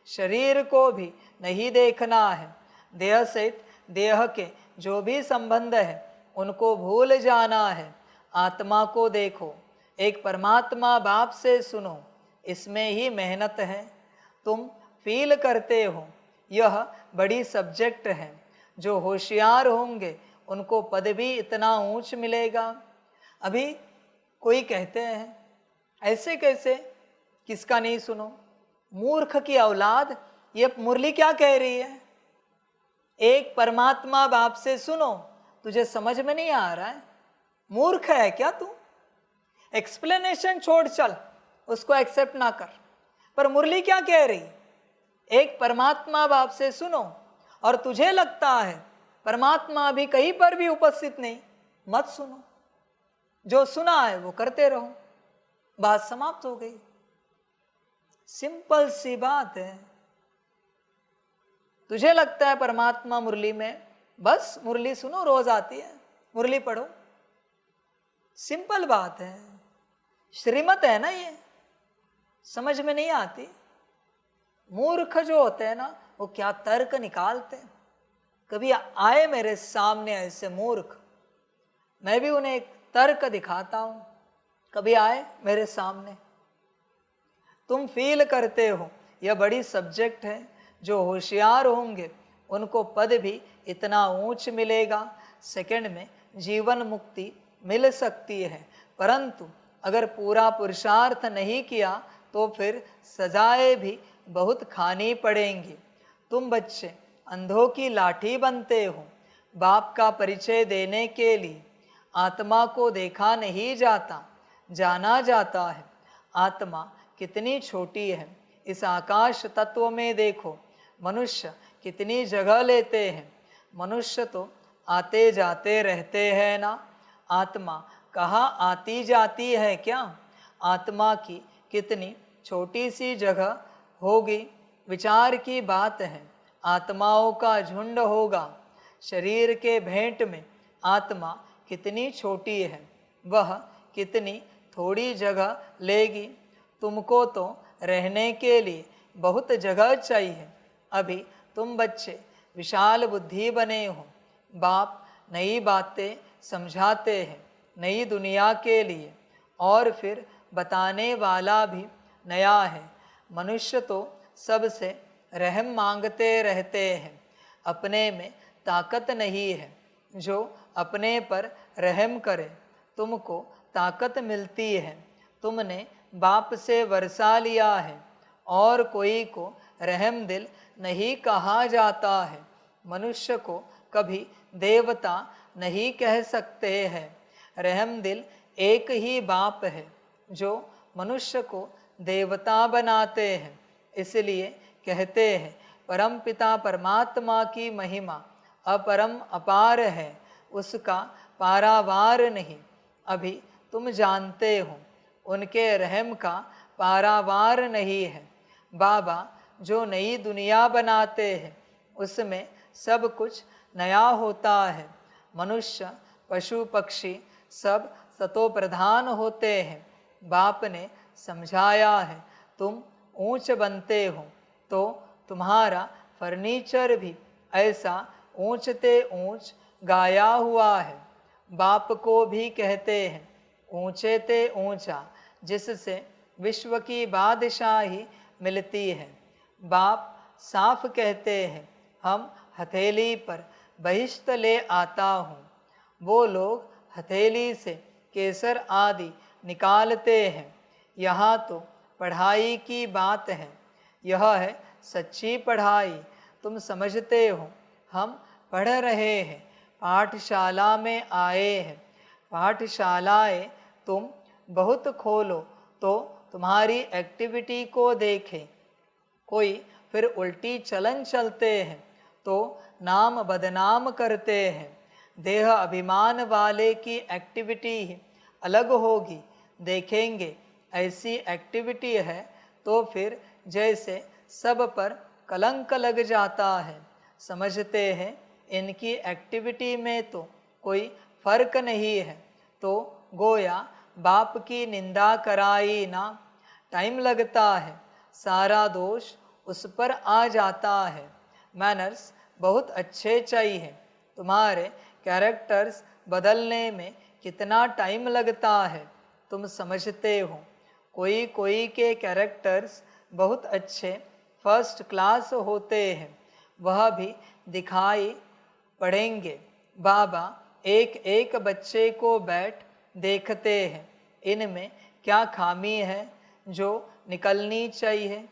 शरीर को भी नहीं देखना है। देह सहित देह के जो भी संबंध है उनको भूल जाना है। आत्मा को देखो, एक परमात्मा बाप से सुनो, इसमें ही मेहनत है। तुम फील करते हो यह बड़ी सब्जेक्ट है। जो होशियार होंगे उनको पद भी इतना ऊंच मिलेगा। अभी कोई कहते हैं ऐसे कैसे, किसका नहीं सुनो। मूर्ख की औलाद, ये मुरली क्या कह रही है? एक परमात्मा बाप से सुनो, तुझे समझ में नहीं आ रहा है? मूर्ख है क्या तू? एक्सप्लेनेशन छोड़ चल, उसको एक्सेप्ट ना कर। पर मुरली क्या कह रही? एक परमात्मा बाप से सुनो, और तुझे लगता है परमात्मा भी कहीं पर भी उपस्थित नहीं, मत सुनो। जो सुना है वो करते रहो, बात समाप्त हो गई। सिंपल सी बात है। तुझे लगता है परमात्मा मुरली में, बस मुरली सुनो, रोज आती है, मुरली पढ़ो, सिंपल बात है। श्रीमत है ना ये, समझ में नहीं आती। मूर्ख जो होते हैं ना, वो क्या तर्क निकालते हैं। कभी आए मेरे सामने ऐसे मूर्ख, मैं भी उन्हें एक तर्क दिखाता हूं। कभी आए मेरे सामने, तुम फील करते हो यह बड़ी सब्जेक्ट है। जो होशियार होंगे उनको पद भी इतना ऊंच मिलेगा, सेकंड में जीवन मुक्ति मिल सकती है। परंतु अगर पूरा पुरुषार्थ नहीं किया तो फिर सजाएं भी बहुत खानी पड़ेंगी। तुम बच्चे अंधों की लाठी बनते हो। बाप का परिचय देने के लिए आत्मा को देखा नहीं जाता, जाना जाता है। आत्मा कितनी छोटी है, इस आकाश तत्व में देखो। मनुष्य कितनी जगह लेते हैं। मनुष्य तो आते जाते रहते हैं ना, आत्मा कहाँ आती जाती है क्या? आत्मा की कितनी छोटी सी जगह होगी, विचार की बात है। आत्माओं का झुंड होगा। शरीर के भेंट में आत्मा कितनी छोटी है, वह कितनी थोड़ी जगह लेगी। तुमको तो रहने के लिए बहुत जगह चाहिए। अभी तुम बच्चे विशाल बुद्धि बने हो। बाप नई बातें समझाते हैं नई दुनिया के लिए, और फिर बताने वाला भी नया है। मनुष्य तो सबसे रहम मांगते रहते हैं, अपने में ताकत नहीं है जो अपने पर रहम करे। तुमको ताकत मिलती है, तुमने बाप से वर्षा लिया है, और कोई को रहम दिल नहीं कहा जाता है। मनुष्य को कभी देवता नहीं कह सकते हैं। रहम दिल एक ही बाप है जो मनुष्य को देवता बनाते हैं। इसलिए कहते हैं परम पिता परमात्मा की महिमा अपरम अपार है, उसका पारावार नहीं। अभी तुम जानते हो उनके रहम का पारावार नहीं है। बाबा जो नई दुनिया बनाते हैं उसमें सब कुछ नया होता है। मनुष्य पशु पक्षी सब सतो प्रधान होते हैं। बाप ने समझाया है तुम ऊंच बनते हो तो तुम्हारा फर्नीचर भी ऐसा ऊंचते ऊंच गाया हुआ है। बाप को भी कहते हैं ऊंचे ते ऊंचा, जिससे विश्व की बादशाही मिलती है। बाप साफ कहते हैं हम हथेली पर बहिश्त ले आता हूँ। वो लोग हथेली से केसर आदि निकालते हैं। यहाँ तो पढ़ाई की बात है, यह है सच्ची पढ़ाई। तुम समझते हो हम पढ़ रहे हैं, पाठशाला में आए हैं। पाठशालाएं तुम बहुत खोलो तो तुम्हारी एक्टिविटी को देखें। कोई फिर उल्टी चलन चलते हैं तो नाम बदनाम करते हैं। देह अभिमान वाले की एक्टिविटी ही अलग होगी। देखेंगे ऐसी एक्टिविटी है तो फिर जैसे सब पर कलंक लग जाता है। समझते हैं इनकी एक्टिविटी में तो कोई फर्क नहीं है, तो गोया बाप की निंदा कराई ना। टाइम लगता है, सारा दोष उस पर आ जाता है। मैनर्स बहुत अच्छे चाहिए। तुम्हारे कैरेक्टर्स बदलने में कितना टाइम लगता है तुम समझते हो। कोई कोई के कैरेक्टर्स बहुत अच्छे फर्स्ट क्लास होते हैं, वह भी दिखाई पड़ेंगे। बाबा एक एक बच्चे को बैठ देखते हैं, इनमें क्या खामी है जो निकलनी चाहिए।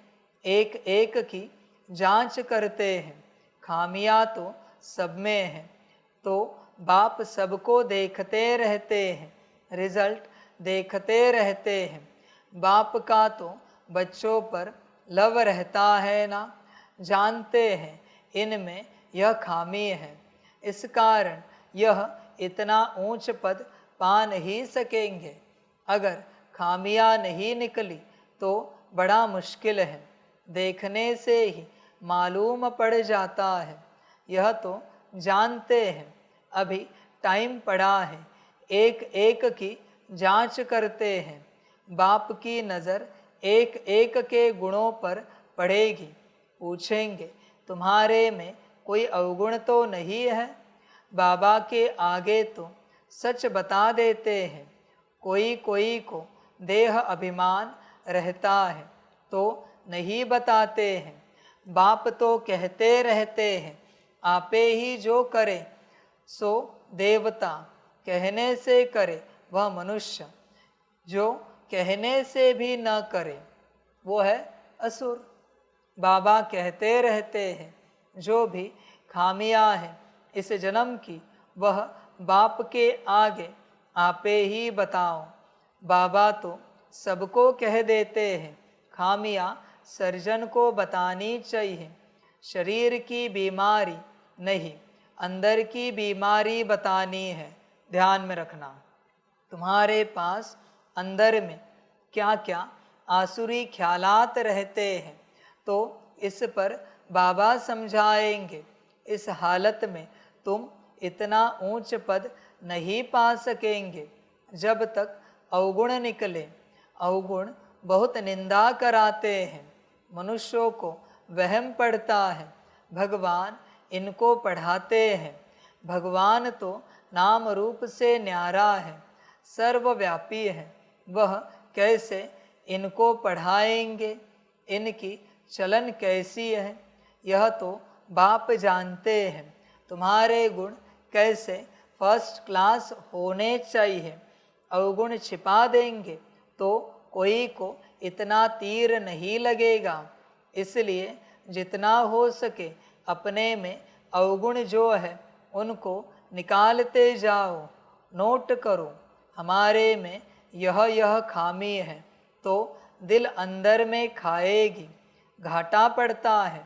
एक एक की जांच करते हैं। खामियां तो सब में हैं, तो बाप सबको देखते रहते हैं, रिजल्ट देखते रहते हैं। बाप का तो बच्चों पर लव रहता है ना। जानते हैं इनमें यह खामी है, इस कारण यह इतना ऊंच पद पा नहीं सकेंगे। अगर खामियां नहीं निकली तो बड़ा मुश्किल है, देखने से ही मालूम पड़ जाता है। यह तो जानते हैं, अभी टाइम पड़ा है, एक एक की जांच करते हैं। बाप की नज़र एक एक के गुणों पर पड़ेगी। पूछेंगे तुम्हारे में कोई अवगुण तो नहीं है। बाबा के आगे तो सच बता देते हैं। कोई कोई को देह अभिमान रहता है तो नहीं बताते हैं। बाप तो कहते रहते हैं आपे ही जो करे सो देवता, कहने से करे वह मनुष्य, जो कहने से भी न करे वो है असुर। बाबा कहते रहते हैं जो भी खामियां हैं इस जन्म की वह बाप के आगे आपे ही बताओ। बाबा तो सबको कह देते हैं, खामियां सर्जन को बतानी चाहिए। शरीर की बीमारी नहीं, अंदर की बीमारी बतानी है। ध्यान में रखना, तुम्हारे पास अंदर में क्या क्या आसुरी ख्यालात रहते हैं तो इस पर बाबा समझाएंगे। इस हालत में तुम इतना ऊंच पद नहीं पा सकेंगे जब तक अवगुण निकले। अवगुण बहुत निंदा कराते हैं, मनुष्यों को वहम पड़ता है भगवान इनको पढ़ाते हैं। भगवान तो नाम रूप से न्यारा है, सर्वव्यापी है, वह कैसे इनको पढ़ाएंगे? इनकी चलन कैसी है यह तो बाप जानते हैं। तुम्हारे गुण कैसे फर्स्ट क्लास होने चाहिए, अवगुण छिपा देंगे तो कोई को इतना तीर नहीं लगेगा। इसलिए जितना हो सके अपने में अवगुण जो है उनको निकालते जाओ। नोट करो हमारे में यह खामी है तो दिल अंदर में खाएगी। घाटा पड़ता है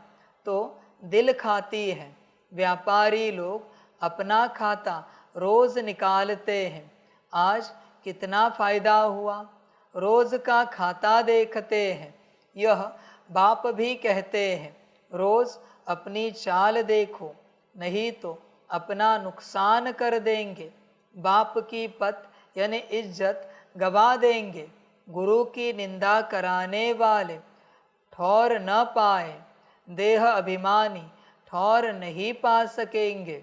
तो दिल खाती है। व्यापारी लोग अपना खाता रोज निकालते हैं, आज कितना फायदा हुआ, रोज का खाता देखते हैं। यह बाप भी कहते हैं रोज अपनी चाल देखो, नहीं तो अपना नुकसान कर देंगे। बाप की पत यानी इज्जत गवा देंगे। गुरु की निंदा कराने वाले ठौर न पाए, देह अभिमानी ठौर नहीं पा सकेंगे।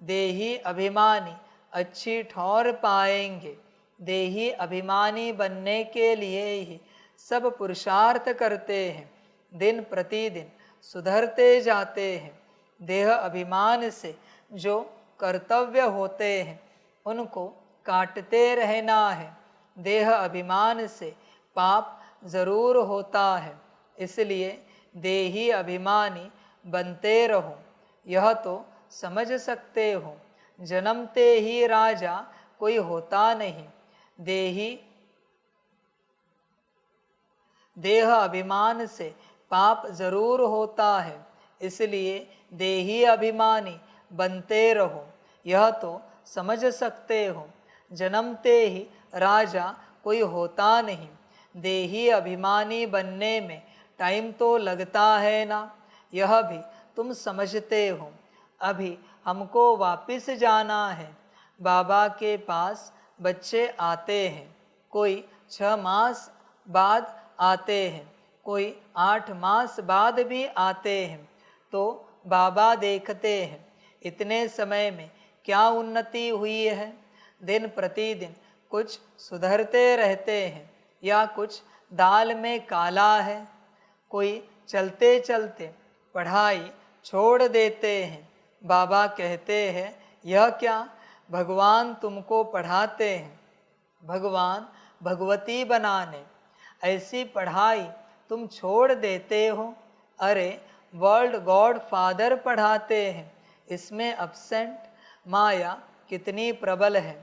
देही अभिमानी अच्छी ठौर पाएंगे। देही अभिमानी बनने के लिए ही सब पुरुषार्थ करते हैं, दिन प्रतिदिन सुधरते जाते हैं। देह अभिमान से जो कर्तव्य होते हैं उनको काटते रहना है। देह अभिमान से पाप जरूर होता है, इसलिए देही अभिमानी बनते रहो। यह तो समझ सकते हो, जन्मते ही राजा कोई होता नहीं। देह अभिमान से पाप जरूर होता है, इसलिए देही अभिमानी बनते रहो। यह तो समझ सकते हो, जन्मते ही राजा कोई होता नहीं। देही अभिमानी बनने में टाइम तो लगता है ना, यह भी तुम समझते हो। अभी हमको वापस जाना है। बाबा के पास बच्चे आते हैं, कोई 6 मास बाद आते हैं, कोई 8 मास बाद भी आते हैं। तो बाबा देखते हैं इतने समय में क्या उन्नति हुई है। दिन प्रतिदिन कुछ सुधरते रहते हैं या कुछ दाल में काला है। कोई चलते चलते पढ़ाई छोड़ देते हैं। बाबा कहते हैं यह क्या, भगवान तुमको पढ़ाते हैं, भगवान भगवती बनाने। ऐसी पढ़ाई तुम छोड़ देते हो। अरे वर्ल्ड गॉड फादर पढ़ाते हैं, इसमें अब्सेंट। माया कितनी प्रबल है,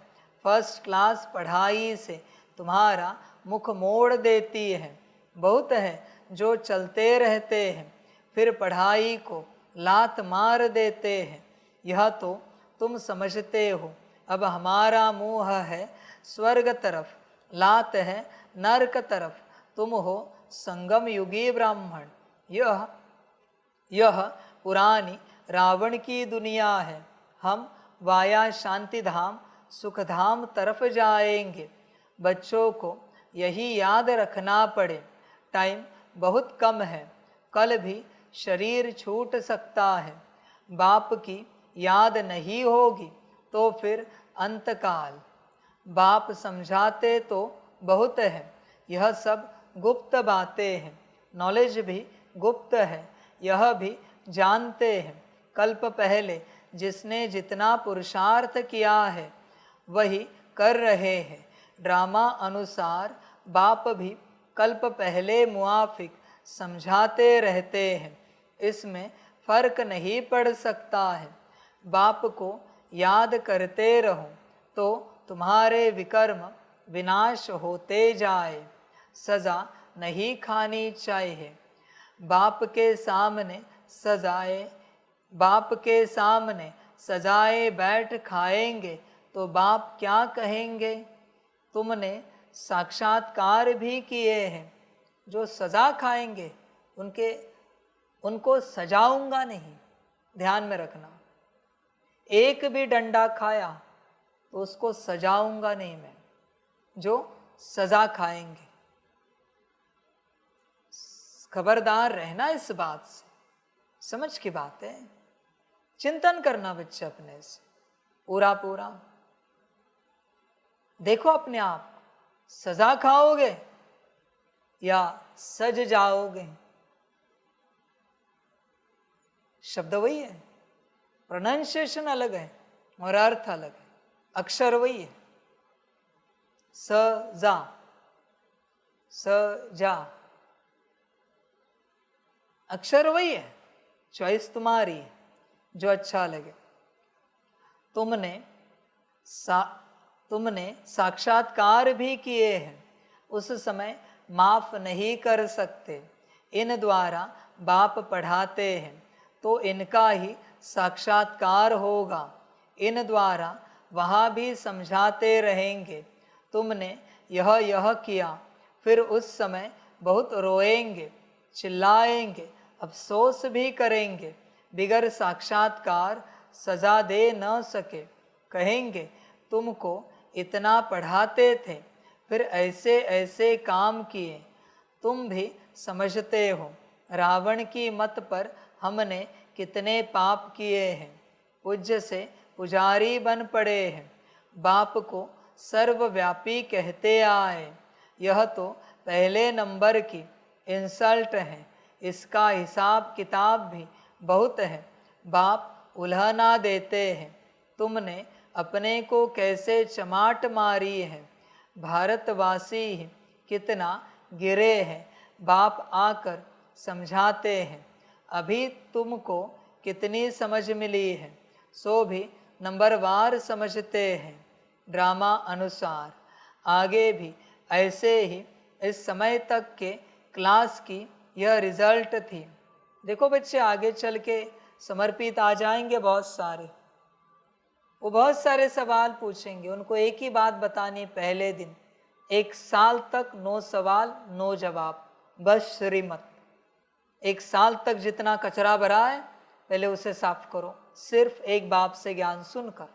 फर्स्ट क्लास पढ़ाई से तुम्हारा मुख मोड़ देती है। बहुत है जो चलते रहते हैं फिर पढ़ाई को लात मार देते हैं। यह तो तुम समझते हो। अब हमारा मुँह है स्वर्ग तरफ, लात है नरक तरफ। तुम हो संगम युगी ब्राह्मण। यह पुरानी रावण की दुनिया है। हम वाया शांति धाम सुख धाम तरफ जाएंगे। बच्चों को यही याद रखना पड़े, टाइम बहुत कम है, कल भी शरीर छूट सकता है। बाप की याद नहीं होगी तो फिर अंतकाल। बाप समझाते तो बहुत है, यह सब गुप्त बातें हैं। नॉलेज भी गुप्त है, यह भी जानते हैं। कल्प पहले जिसने जितना पुरुषार्थ किया है वही कर रहे हैं। ड्रामा अनुसार बाप भी कल्प पहले मुआफिक समझाते रहते हैं, इसमें फर्क नहीं पड़ सकता है। बाप को याद करते रहो तो तुम्हारे विकर्म विनाश होते जाए। सजा नहीं खानी चाहिए। बाप के सामने सजाए बैठ खाएंगे तो बाप क्या कहेंगे? तुमने साक्षात्कार भी किए हैं, जो सजा खाएंगे उनको सजाऊंगा नहीं। ध्यान में रखना, एक भी डंडा खाया तो उसको सजाऊंगा नहीं मैं, जो सजा खाएंगे। खबरदार रहना इस बात से, समझ की बात है। चिंतन करना बच्चे अपने से पूरा देखो अपने आप, सजा खाओगे या सज जाओगे? शब्द वही है, प्रोनाउंसिएशन अलग है और अर्थ अलग है। अक्षर वही है, सजा, अक्षर वही है। चॉइस तुम्हारी है, जो अच्छा लगे। तुमने साक्षात्कार भी किए हैं, उस समय माफ नहीं कर सकते। इन द्वारा बाप पढ़ाते हैं तो इनका ही साक्षात्कार होगा। इन द्वारा वहाँ भी समझाते रहेंगे। तुमने यह किया, फिर उस समय बहुत रोएंगे, चिल्लाएंगे, अफसोस भी करेंगे। बिगर साक्षात्कार सजा दे न सके। कहेंगे तुमको इतना पढ़ाते थे, फिर ऐसे ऐसे काम किए। तुम भी समझते हो रावण की मत पर हमने कितने पाप किए हैं। पूज्य से पुजारी बन पड़े हैं। बाप को सर्वव्यापी कहते आए। यह तो पहले नंबर की इंसल्ट है। इसका हिसाब किताब भी बहुत है। बाप उल्हना देते हैं। तुमने अपने को कैसे चमाट मारी है। भारतवासी ही कितना गिरे हैं। बाप आकर समझाते हैं। अभी तुमको कितनी समझ मिली है, सो भी नंबरवार समझते हैं। ड्रामा अनुसार आगे भी ऐसे ही इस समय तक के क्लास की यह रिजल्ट थी। देखो बच्चे, आगे चल के समर्पित आ जाएंगे बहुत सारे, वो बहुत सारे सवाल पूछेंगे। उनको एक ही बात बतानी, पहले दिन 1 साल तक 9 सवाल 9 जवाब, बस श्रीमत। 1 साल तक जितना कचरा भरा है पहले उसे साफ करो, सिर्फ एक बाप से ज्ञान सुनकर।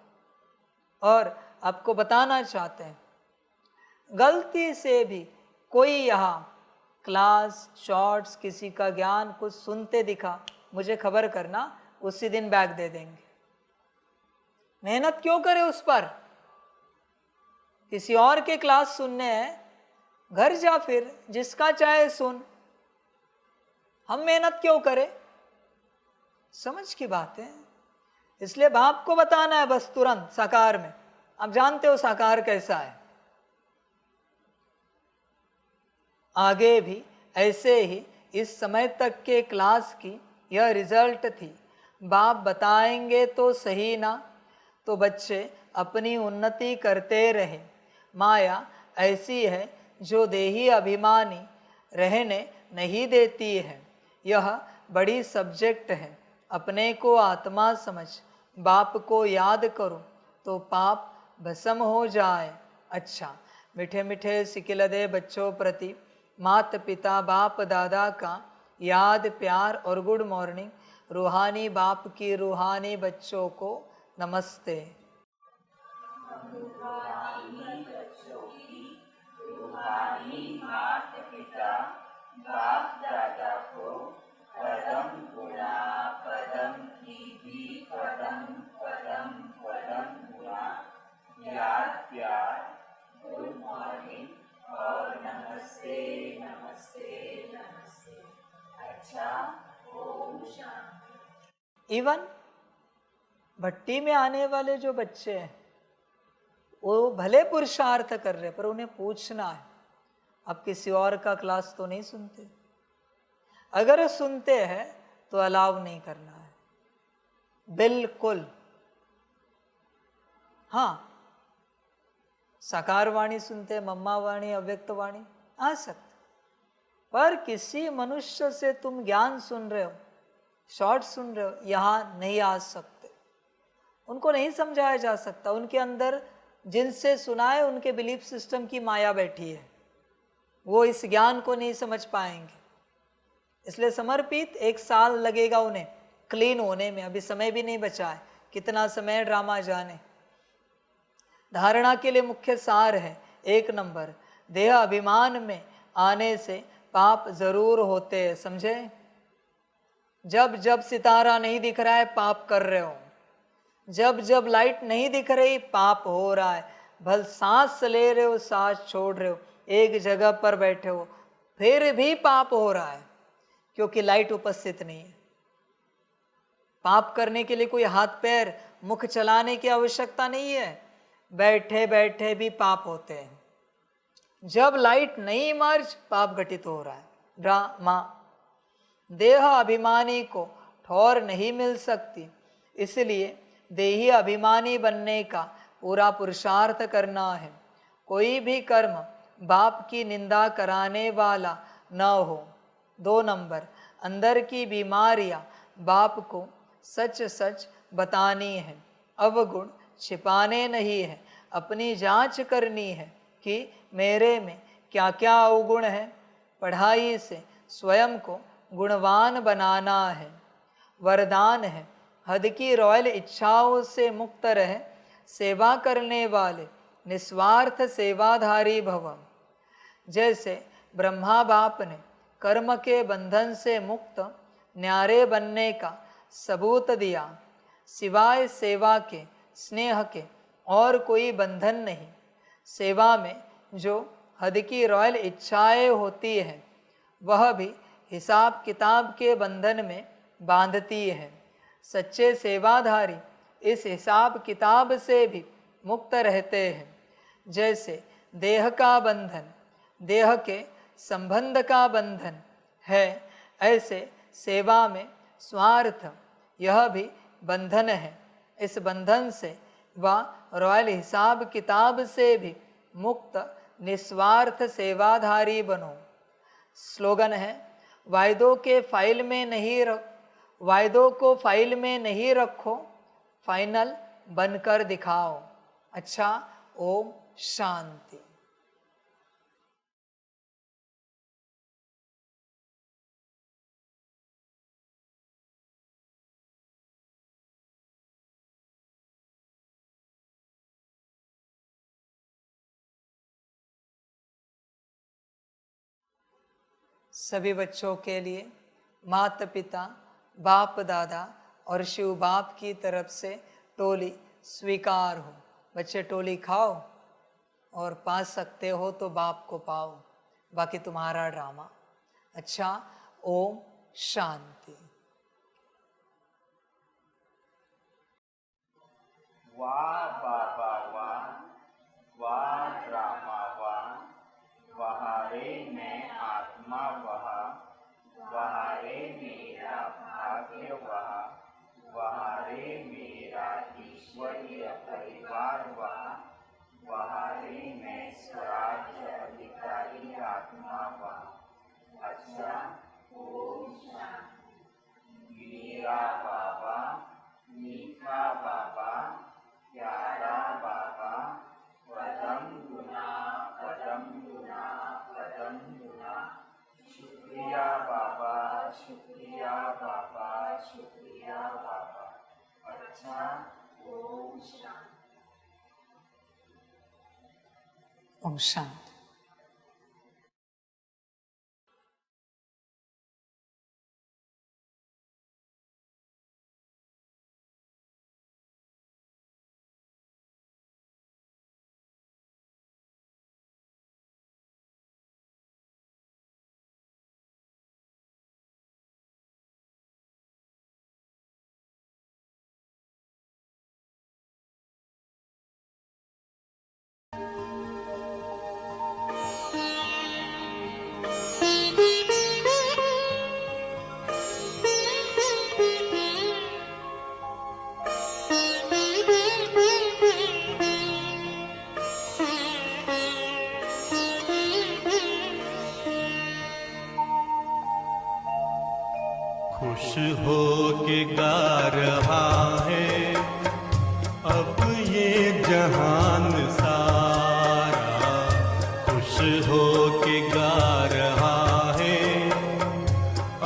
और आपको बताना चाहते हैं, गलती से भी कोई यहाँ क्लास शॉर्ट्स किसी का ज्ञान कुछ सुनते दिखा, मुझे खबर करना, उसी दिन बैग दे देंगे। मेहनत क्यों करे उस पर? किसी और के क्लास सुनने हैं, घर जा फिर जिसका चाहे सुन। हम मेहनत क्यों करें? समझ की बात है। इसलिए बाप को बताना है बस तुरंत साकार में। आप जानते हो साकार कैसा है। आगे भी ऐसे ही इस समय तक के क्लास की यह रिजल्ट थी। बाप बताएंगे तो सही ना, तो बच्चे अपनी उन्नति करते रहे। माया ऐसी है जो देही अभिमानी रहने नहीं देती है। यह बड़ी सब्जेक्ट है। अपने को आत्मा समझ, बाप को याद करो तो पाप भस्म हो जाए। अच्छा, मीठे मीठे सिकिलदे बच्चों प्रति माता पिता बाप दादा का याद प्यार और गुड मॉर्निंग। रूहानी बाप की रूहानी बच्चों को नमस्ते। बाप दादा को पदम गुणा पदम की भी पदम पदम पदम गुणा याद प्यार गुड मॉर्निंग और नमस्ते नमस्ते नमस्ते। अच्छा, ओम शांति। इवन भट्टी में आने वाले जो बच्चे हैं वो भले पुरुषार्थ कर रहे, पर उन्हें पूछना है। आप किसी और का क्लास तो नहीं सुनते, अगर सुनते हैं तो अलाउ नहीं करना है, बिल्कुल। हाँ, साकार वाणी सुनते, मम्मा वाणी, अव्यक्त वाणी आ सकते, पर किसी मनुष्य से तुम ज्ञान सुन रहे हो, शॉर्ट सुन रहे हो, यहां नहीं आ सकते। उनको नहीं समझाया जा सकता, उनके अंदर जिनसे सुना है उनके बिलीफ सिस्टम की माया बैठी है, वो इस ज्ञान को नहीं समझ पाएंगे। इसलिए समर्पित 1 साल लगेगा उन्हें क्लीन होने में, अभी समय भी नहीं बचा है, कितना समय ड्रामा जाने। धारणा के लिए मुख्य सार है 1 नंबर, देह अभिमान में आने से पाप जरूर होते हैं, समझे। जब जब सितारा नहीं दिख रहा है पाप कर रहे हो, जब जब लाइट नहीं दिख रही पाप हो रहा है। भल सांस ले रहे हो, सांस छोड़ रहे हो, एक जगह पर बैठे हो, फिर भी पाप हो रहा है, क्योंकि लाइट उपस्थित नहीं है। पाप करने के लिए कोई हाथ पैर मुख चलाने की आवश्यकता नहीं है, बैठे बैठे भी पाप होते हैं। जब लाइट नहीं मर्ज, पाप घटित हो रहा है, ड्रामा। देह अभिमानी को ठौर नहीं मिल सकती, इसलिए देही अभिमानी बनने का पूरा पुरुषार्थ करना है। कोई भी कर्म बाप की निंदा कराने वाला न हो। 2 नंबर, अंदर की बीमारियां बाप को सच सच बतानी है, अवगुण छिपाने नहीं है। अपनी जांच करनी है कि मेरे में क्या क्या अवगुण है। पढ़ाई से स्वयं को गुणवान बनाना है। वरदान है, हद की रॉयल इच्छाओं से मुक्त रहे, सेवा करने वाले निस्वार्थ सेवाधारी भव। जैसे ब्रह्मा बाप ने कर्म के बंधन से मुक्त न्यारे बनने का सबूत दिया, सिवाय सेवा के, स्नेह के और कोई बंधन नहीं। सेवा में जो हद की रॉयल इच्छाएं होती हैं, वह भी हिसाब किताब के बंधन में बांधती है। सच्चे सेवाधारी इस हिसाब किताब से भी मुक्त रहते हैं। जैसे देह का बंधन देह के संबंध का बंधन है, ऐसे सेवा में स्वार्थ यह भी बंधन है। इस बंधन से वह रॉयल हिसाब किताब से भी मुक्त निस्वार्थ सेवाधारी बनो। स्लोगन है, वायदों के फाइल में नहीं वायदों को फाइल में नहीं रखो, फाइनल बनकर दिखाओ। अच्छा, ओम शांति। सभी बच्चों के लिए माता पिता, बाप दादा और शिव बाप की तरफ से टोली स्वीकार हो। बच्चे टोली खाओ और पा सकते हो तो बाप को पाओ, बाकी तुम्हारा ड्रामा। अच्छा, ओम शांति। वाह बाबा वाह, वाह ड्रामा वाह, वहारे में आत्मा वहा, वहारे मेरा भाग्य वहा, वहारे मेरा ईश्वरीय परिवार वहा, वहारे में स्वराज्य अधिकारी आत्मा वहा। अच्छा, ओम शांति। मेरा बाबा, मीठा बाबा, प्यारा बाबा, पदम गुना पदम गुना पदम गुना। शुक्रिया बाबा, शुक्रिया बाबा, शुक्रिया बाबा। अच्छा, ओम शांति। ओम शांति। खुश हो के गा रहा है अब ये जहान सारा, खुश हो के गा रहा है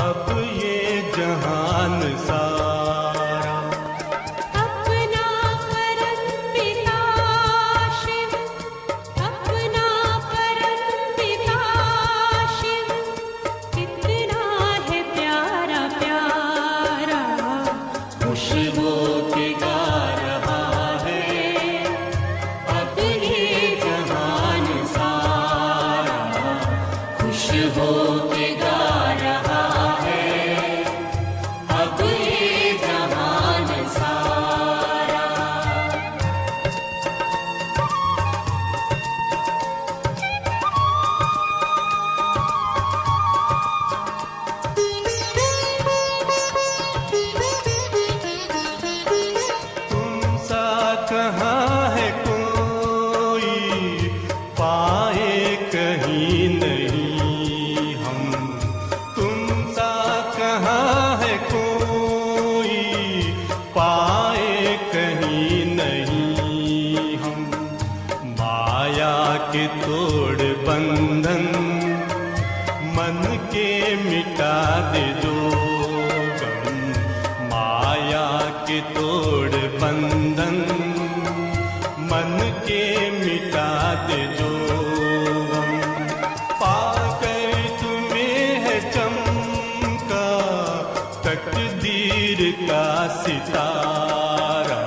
अब ये जहान सारा। अपना परम पिता शिव, अपना परम पिता शिव, कितना है प्यारा प्यारा, खुश हो के गा रहा है अब ये जहान सारा, खुश हो के गा रहा है अब ये जहान सारा। तुम सा कहाँ है कोई पाए कहीं नहीं हम, तुम सा कहाँ है कोई पाए कहीं नहीं हम। माया के तोड़ बंधन मन के मिटा दे जो गम, माया के तोड़ बंधन मन के मिटा दे जो गम। पाकर तुम्हें है चमका तकदीर का सितारा,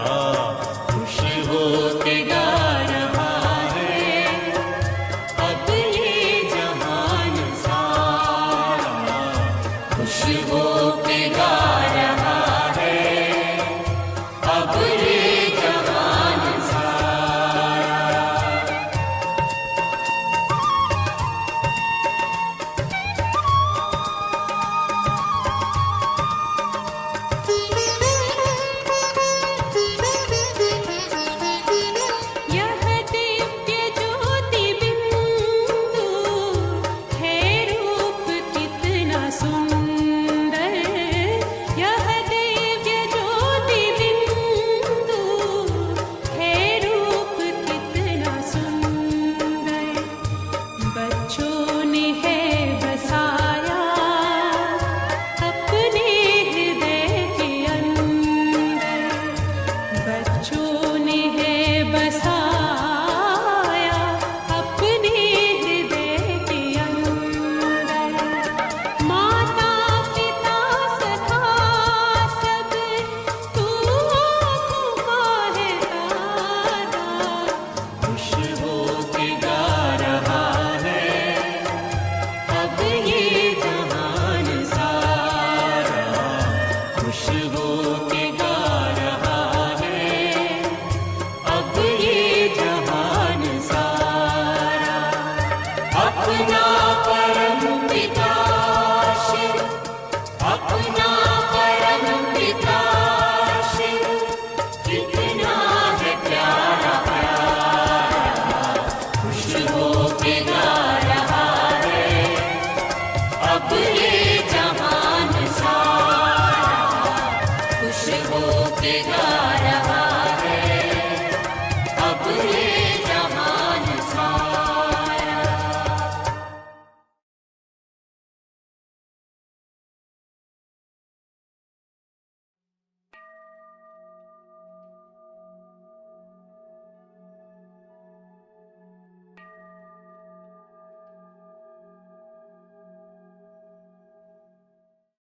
खुश हो के गा रहा है अब ये जहान सारा, खुश हो के गा रहा है अब ये जहान सारा। यह दिव्य ज्योति बिंदु है रूप कितना सुंदर, यह दिव्य ज्योति बिंदु है रूप कितना सुंदर। बच्चों ने है बसाया अपने हृदय के अंदर, बच्चों ने है बसाया अपने हृदय के अंदर। माता पिता सखा सब तू आँखों का है तारा, खुश हो के गा रहा है अब ये जहान सारा, खुश हो के